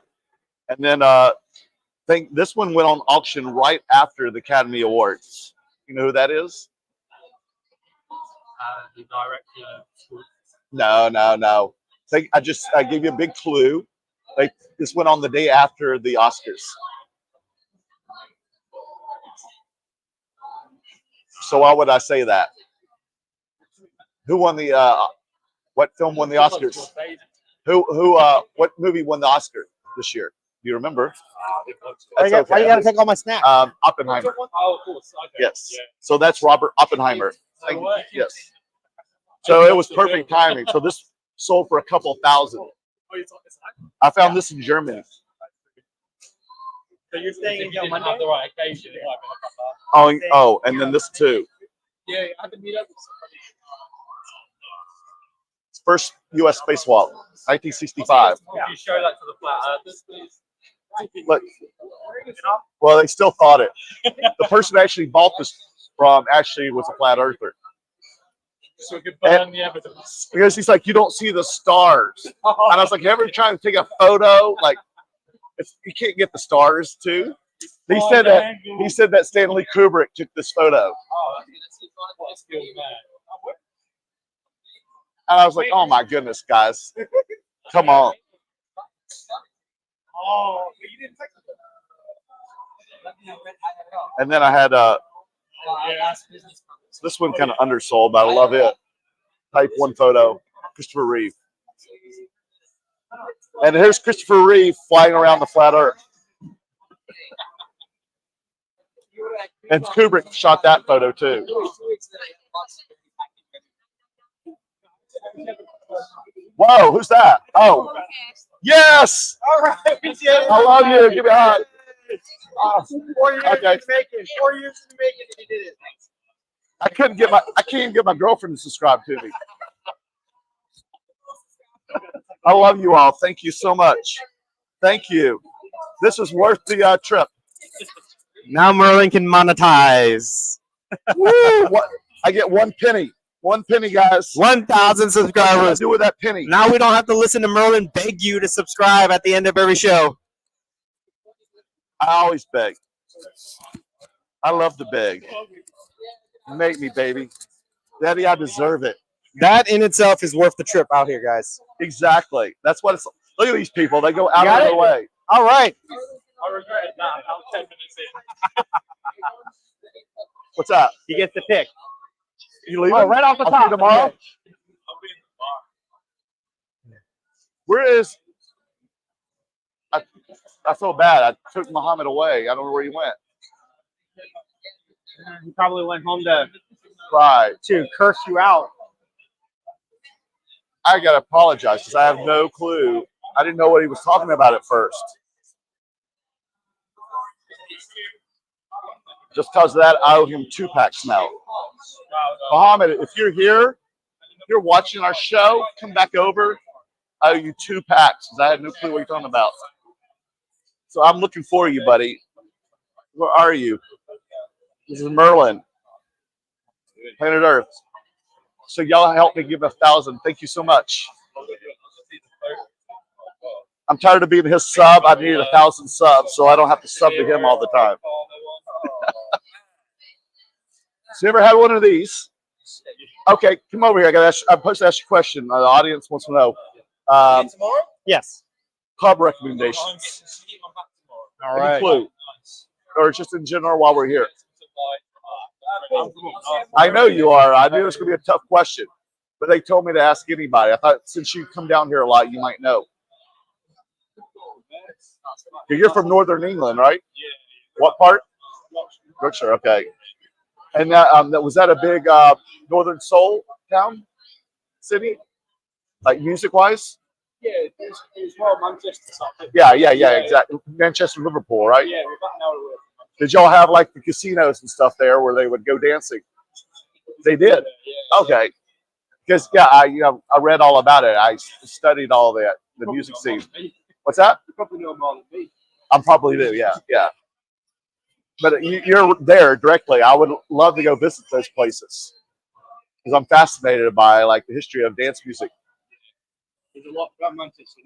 S1: And then think this one went on auction right after the Academy Awards. You know who that is?
S4: The director.
S1: No. I gave you a big clue. This went on the day after the Oscars. So why would I say that? Who won the what film won the Oscars? What movie won the Oscar this year? Do you remember?
S2: Why you gotta take all my snacks?
S1: Oppenheimer.
S4: Oh, of course. Okay.
S1: Yes. So that's Robert Oppenheimer. Yes. So it was perfect timing. So this sold for a couple thousand. I found this in Germany.
S2: So you're staying
S4: If you
S2: until
S4: didn't
S2: Monday?
S4: have the right occasion, it might have been a couple.
S1: Oh, and then this too.
S4: Yeah, I haven't meet up with
S1: First U.S. spacewalk, 1965.
S4: somebody. Could you show that to the flat earthers, please?
S1: Look, well, they still thought it. The person actually bought this from actually was a flat earther.
S4: So we could burn the evidence.
S1: Because he's like, you don't see the stars. And I was like, you ever trying to take a photo? Like, you can't get the stars too. He said that Stanley Kubrick took this photo.
S4: Oh, that's good, man.
S1: And I was like, oh my goodness, guys. Come on.
S2: Oh, but you didn't take it.
S1: And then I had this one kind of undersold, but I love it. Type 1 photo, Christopher Reeve. And here's Christopher Reeve flying around the flat earth. And Kubrick shot that photo too. Whoa, who's that? Oh, yes!
S2: All right.
S1: I love you. Give me a hug.
S2: 4 years
S1: Okay.
S2: in the making. 4 years in the making, and you did it.
S1: I can't even get my girlfriend to subscribe to me. I love you all. Thank you so much. Thank you. This is worth the trip.
S2: Now Merlin can monetize.
S1: Woo! What? I get 1 penny. 1 penny, guys.
S2: 1,000
S1: What do I
S2: subscribers.
S1: do with that penny?
S2: Now we don't have to listen to Merlin beg you to subscribe at the end of every show.
S1: I always beg. I love to beg. Make me, baby. Daddy, I deserve it.
S2: That in itself is worth the trip out here, guys.
S1: Exactly. That's what it's. Look at these people. They go out
S2: Got
S1: of
S2: it?
S1: their way.
S2: All right.
S4: I regret it now. I'm 10 minutes in.
S1: What's that?
S2: He gets to pick.
S1: You leaving?
S2: Oh, right off the
S1: I'll see you
S2: top.
S1: tomorrow.
S4: I'll be in the bar.
S1: Where is? I feel bad. I took Muhammad away. I don't know where he went.
S2: He probably went home to
S1: Right.
S2: curse you out.
S1: I gotta apologize because I have no clue. I didn't know what he was talking about at first. Just because of that, I owe him 2 packs now. Muhammad, if you're here, if you're watching our show, come back over. I owe you 2 packs because I had no clue what you're talking about. So I'm looking for you, buddy. Where are you? This is Merlin, Planet Earth. So y'all help me give 1,000. Thank you so much. I'm tired of being his sub. I need 1,000 subs so I don't have to sub to him all the time. So you ever had one of these? Okay, come over here. I'm supposed to ask you a question. The audience wants to know.
S2: Yes.
S1: Club recommendations.
S2: All
S1: Any
S2: right.
S1: clue? Or just in general while we're here? I know you are. I knew it was going to be a tough question, but they told me to ask anybody. I thought since you come down here a lot, you might know. You're from Northern England, right? What part? Yorkshire. Okay. And was that a big Northern Soul town, city, like music-wise?
S7: Yeah, it's more Manchester side.
S1: Yeah, exactly. Manchester, Liverpool, right?
S7: Yeah, we're about an hour away.
S1: Did y'all have like the casinos and stuff there where they would go dancing? They did. Okay. Because I read all about it. I studied all that, the music scene. What's that?
S7: You probably know more than me.
S1: I'm probably do. Yeah. But you're there directly. I would love to go visit those places because I'm fascinated by like the history of dance music.
S7: There's a lot about Manchester.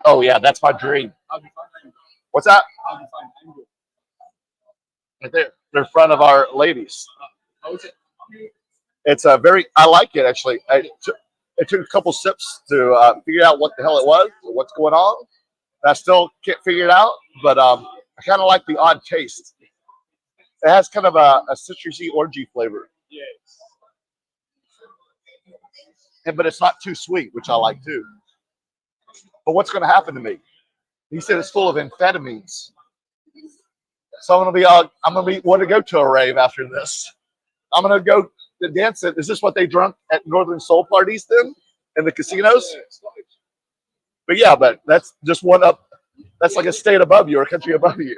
S1: Oh yeah, that's my dream.
S7: How do you find Angle?
S1: What's that?
S7: How do you find Angle?
S1: Right there. They're in front of our ladies.
S7: How is it?
S1: It's I like it actually. It took a couple sips to figure out what the hell it was, or what's going on. I still can't figure it out, but I kind of like the odd taste. It has kind of a citrusy orangey flavor.
S7: Yes.
S1: But it's not too sweet, which I like too. But what's going to happen to me? He said it's full of amphetamines. So I'm gonna be want to go to a rave after this. I'm gonna go to dance it. Is this what they drunk at Northern Soul parties then? In the casinos? But yeah, but that's just one up. That's like a state above you or a country above you.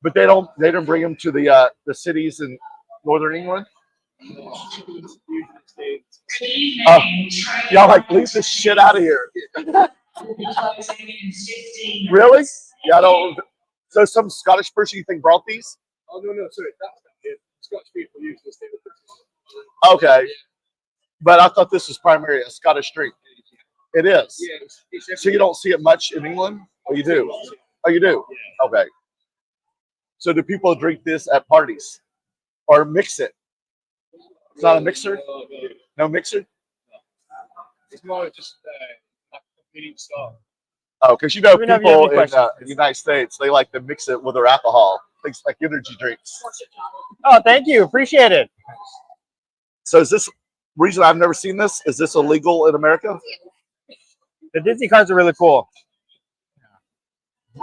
S1: But they don't bring them to the cities in Northern England. Y'all like leave this shit out of here. Really? Yeah, I don't. So some Scottish person you think brought these?
S7: Oh no, sorry, that's not it. Scottish people use this thing.
S1: Okay, but I thought this was primarily a Scottish drink. It is.
S7: Yeah,
S1: So you don't see it much in England? Oh, you do? Oh, you do? Okay. So do people drink this at parties or mix it? It's not a mixer? No mixer?
S7: It's more just like a convenience store.
S1: Oh, because
S2: Let me know if you have
S1: people
S2: any
S1: in
S2: questions.
S1: the United States, they like to mix it with their alcohol, things like energy drinks.
S2: Oh, thank you. Appreciate it.
S1: So is this reason I've never seen this? Is this illegal in America?
S2: The Disney cards are really cool.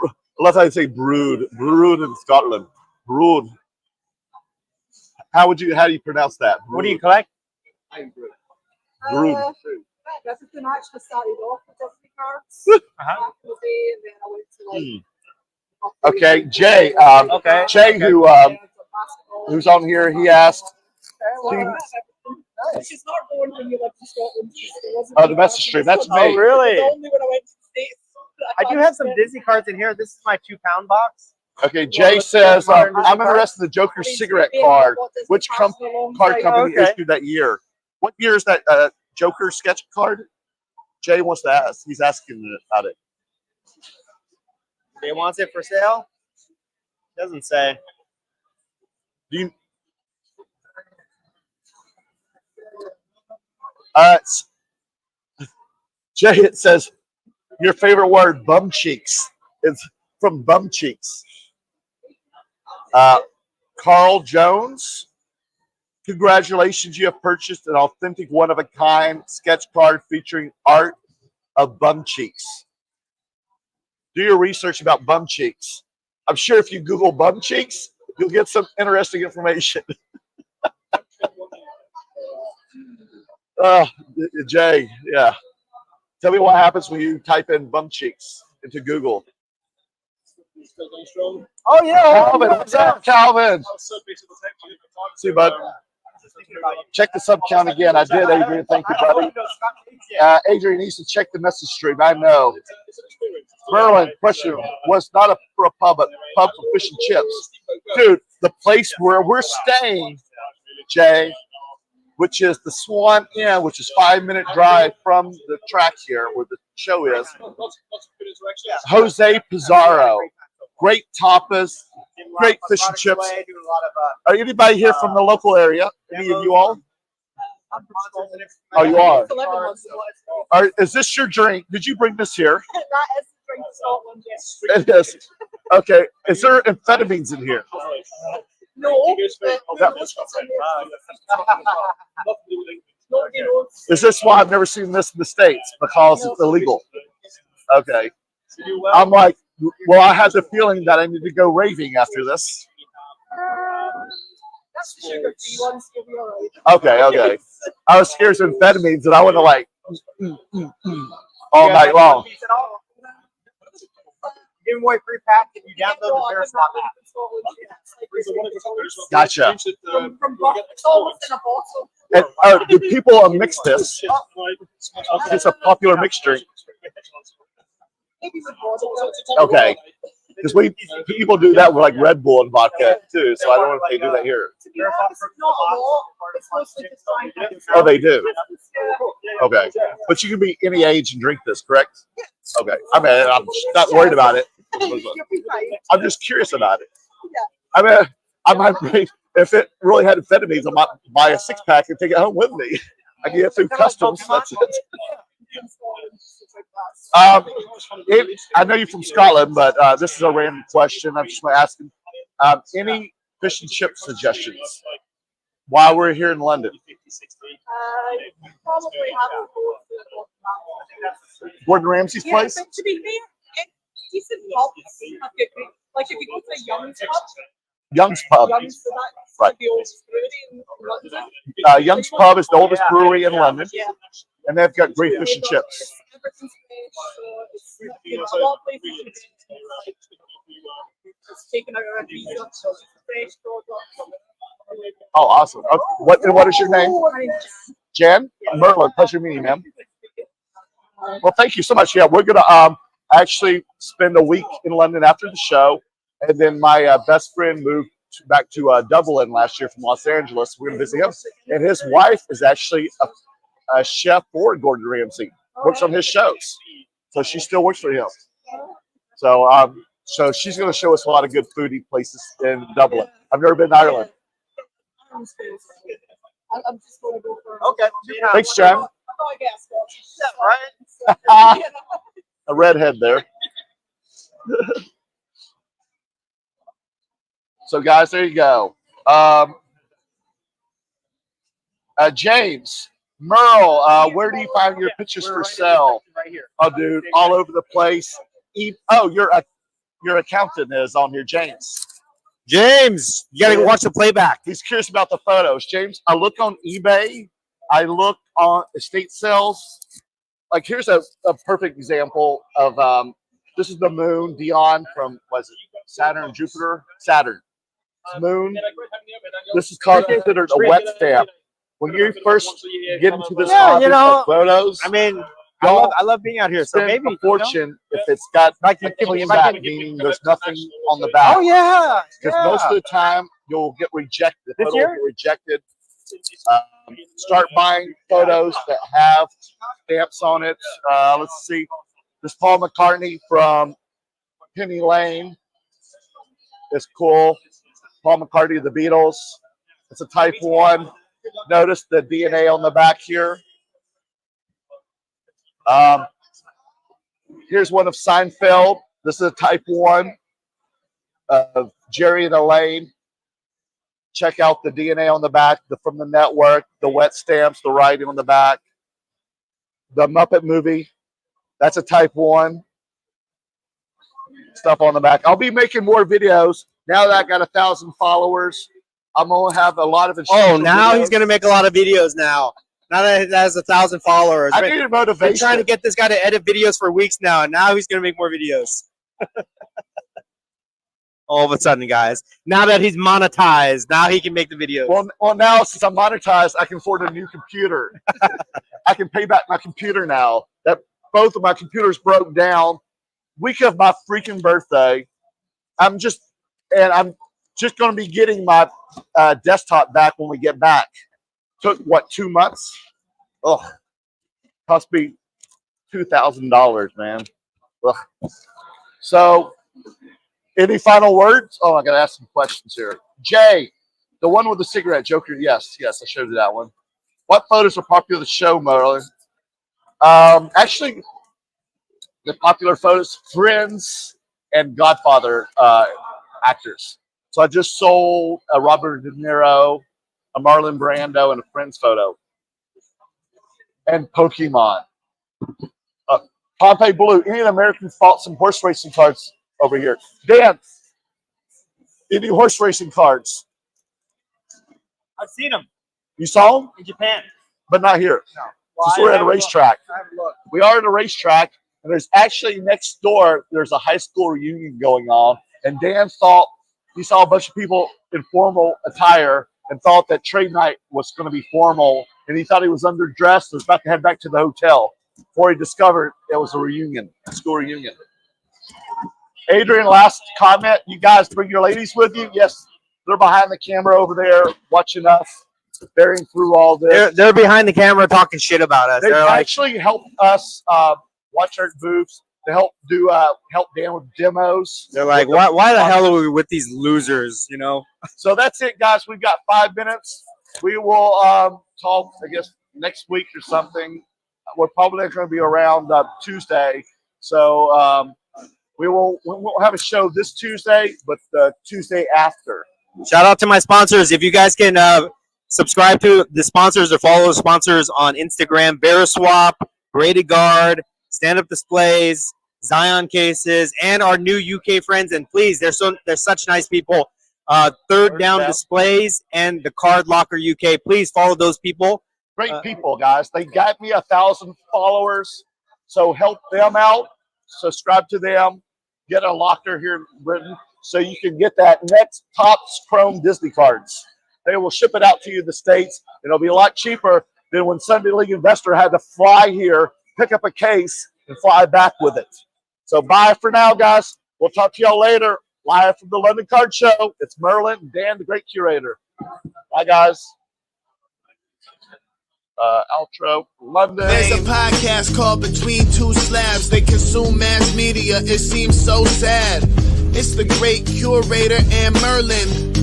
S1: I love how you say brewed in Scotland. Brewed. How do you pronounce that?
S2: What do you collect?
S1: Brewed.
S9: Everything actually started off with Disney cards.
S2: Uh-huh.
S9: Back in the day, and then I went to like.
S1: Okay, Jay.
S2: Okay.
S1: Jay, who's on here, he asked,
S9: Which is not going when you lived in Scotland. It wasn't
S1: Oh,
S9: me
S1: the message
S9: back
S1: stream.
S9: in
S1: That's
S9: Scotland.
S1: me.
S2: Oh, really?
S9: It was only when I went to the States. that
S2: I do
S9: managed
S2: have some
S9: to-
S2: Disney cards in here. This is my 2-pound box.
S1: Okay, Jay says, I'm interested in the Joker cigarette card. Which card company
S2: Okay.
S1: issued that year? What year is that Joker sketch card? Jay wants to ask. He's asking about it.
S2: Jay wants it for sale? Doesn't say.
S1: Do you? Jay, it says your favorite word, bum cheeks. It's from Bum Cheeks. Carl Jones, congratulations, you have purchased an authentic one-of-a-kind sketch card featuring art of bum cheeks. Do your research about bum cheeks. I'm sure if you Google bum cheeks, you'll get some interesting information. Jay, yeah. Tell me what happens when you type in bum cheeks into Google.
S2: Oh, yeah.
S1: Calvin, what's up, Calvin? See, bud. Check the sub count again. I did, Adrian. Thank you, buddy. Adrian needs to check the message stream. I know. Merlin, question was not for a pub, but pub for fish and chips. Dude, the place where we're staying, Jay, which is the Swan Inn, which is 5-minute drive from the track here where the show is. Jose Pizarro. Great tapas, great fish and chips. Are anybody here from the local area? Any of you all? Oh, you are. Is this your drink? Did you bring this here?
S9: That is the drink of Scotland, yes.
S1: It is. Okay. Is there amphetamines in here?
S9: No.
S1: Is this why I've never seen this in the States? Because it's illegal. Okay. I'm like, well, I have the feeling that I need to go raving after this.
S9: That's the sugar-free ones. You'll be all right.
S1: Okay. I was scared of amphetamines and I would have like all night long.
S2: Give away free pack if you download the Periscope app.
S1: Gotcha.
S9: It's almost in a bottle.
S1: And do people mix this? It's a popular mixed drink.
S9: Maybe with water.
S1: Okay. Because people do that with like Red Bull and vodka too, so I don't know if they do that here.
S9: To be honest, not a lot. It's mostly just trying to.
S1: Oh, they do. Okay, but you can be any age and drink this, correct? Okay. I mean, I'm not worried about it. I'm just curious about it. I mean, I might bring, if it really had amphetamines, I might buy a 6-pack and take it home with me. I can get through customs. That's it. I know you're from Scotland, but this is a random question. I'm just asking. Any fish and chip suggestions while we're here in London?
S9: Probably have
S1: Gordon Ramsay's place?
S9: But to be fair, decent pubs have good great. Like if you go to Young's pub,
S1: Young's Pub.
S9: Young's, so that's
S1: Right.
S9: the oldest brewery in London.
S1: Young's Pub is the oldest brewery in London,
S9: Yeah.
S1: and they've got great fish and chips.
S9: Everything's fresh, so it's, you know, a lot of places it's taken out of a visa, so it's fresh product.
S1: Oh, awesome. Okay. What is your name?
S9: My name's Jan.
S1: Jan? Merlin. Pleasure meeting you, ma'am. Well, thank you so much. Yeah, we're gonna actually spend a week in London after the show, and then my best friend moved back to Dublin last year from Los Angeles. We're gonna visit him, and his wife is actually a chef for Gordon Ramsay. Works on his shows, so she still works for him. So she's gonna show us a lot of good foodie places in Dublin. I've never been to Ireland.
S9: I'm just going to go for
S2: Okay.
S1: Thanks, Jan.
S9: I thought I get a Scotch.
S2: Right?
S1: A redhead there. So, guys, there you go. James, Merle, where do you find your pictures for sale?
S2: Right here.
S1: Oh, dude, all over the place. Oh, your accountant is on here, James.
S2: James, you gotta watch the playback.
S1: He's curious about the photos. James, I look on eBay. I look on estate sales. Like, here's a perfect example of this is the moon, Dion from, was it Saturn, Jupiter? Saturn. Moon. This is considered a wet stamp. when you first get into this
S2: Yeah,
S1: hobby
S2: you know,
S1: of photos,
S2: I mean,
S1: Don't
S2: I love being out here. So
S1: spend
S2: maybe
S1: a fortune if it's got
S2: I
S1: a
S2: can-
S1: clean
S2: if I
S1: back,
S2: can-
S1: meaning there's nothing on the back.
S2: Oh yeah,
S1: Because most of the time you'll get rejected. The
S2: This
S1: photo will
S2: year?
S1: get rejected. Start buying photos that have stamps on it. Let's see. This Paul McCartney from Penny Lane is cool. Paul McCartney of the Beatles. It's a Type 1. Notice the DNA on the back here. Here's one of Seinfeld. This is a Type 1 of Jerry and Elaine. Check out the DNA on the back from the network, the wet stamps, the writing on the back. The Muppet movie, that's a Type 1. Stuff on the back. I'll be making more videos. Now that I got 1,000 followers, I'm going to have a lot of
S2: Oh, now
S1: videos.
S2: he's gonna make a lot of videos now. Now that he has 1,000 followers.
S1: I
S2: Been-
S1: need
S2: been
S1: motivation.
S2: trying to get this guy to edit videos for weeks now, and now he's gonna make more videos. All of a sudden, guys. Now that he's monetized, now he can make the videos.
S1: Well, now since I'm monetized, I can afford a new computer. I can pay back my computer now. That both of my computers broke down week of my freaking birthday. I'm just going to be getting my desktop back when we get back. Took what, 2 months? Oh, cost me $2,000, man. Ugh. So, any final words? Oh, I got to ask some questions here. Jay, the one with the cigarette, Joker. Yes, I showed you that one. What photos are popular to show, Merlin? Actually, the popular photos, Friends and Godfather actors. So I just sold a Robert De Niro, a Marlon Brando, and a Friends photo. And Pokemon. Pompeii Blue. Indian Americans bought some horse racing cards over here. Dan, any horse racing cards?
S2: I've seen him
S1: You saw them?
S2: in Japan.
S1: But not here.
S2: No.
S1: Since we're at a racetrack. We are at a racetrack, and there's actually next door, there's a high school reunion going on. And Dan thought he saw a bunch of people in formal attire and thought that trade night was going to be formal. And he thought he was underdressed and was about to head back to the hotel before he discovered it was a reunion, a school reunion. Adrian, last comment. You guys bring your ladies with you? Yes, they're behind the camera over there watching us, bearing through all this.
S2: They're behind the camera talking shit about us.
S1: They
S2: They're like,
S1: actually helped us watch our booths to help Dan with demos.
S2: they're like, why the hell are we with these losers? You know.
S1: So that's it, guys. We've got 5 minutes. We will talk, I guess, next week or something. We're probably going to be around Tuesday. So we won't have a show this Tuesday, but the Tuesday after.
S2: Shout out to my sponsors. If you guys can subscribe to the sponsors or follow the sponsors on Instagram, Veriswap, Graded Guard, Stand Up Displays, Zion Cases, and our new UK friends. And please, they're such nice people. Third Down Displays and the Card Locker UK. Please follow those people.
S1: Great people, guys. They got me 1,000 followers. So help them out. Subscribe to them. Get a locker here in Britain so you can get that next Topps Chrome Disney cards. They will ship it out to you in the States. It'll be a lot cheaper than when Sunday League Investor had to fly here, pick up a case, and fly back with it. So bye for now, guys. We'll talk to y'all later. Live from the London Card Show. It's Merlin and Dan, the great curator. Bye, guys. Outro, London.
S3: There's a podcast called Between Two Slabs. They consume mass media. It seems so sad. It's the great curator and Merlin.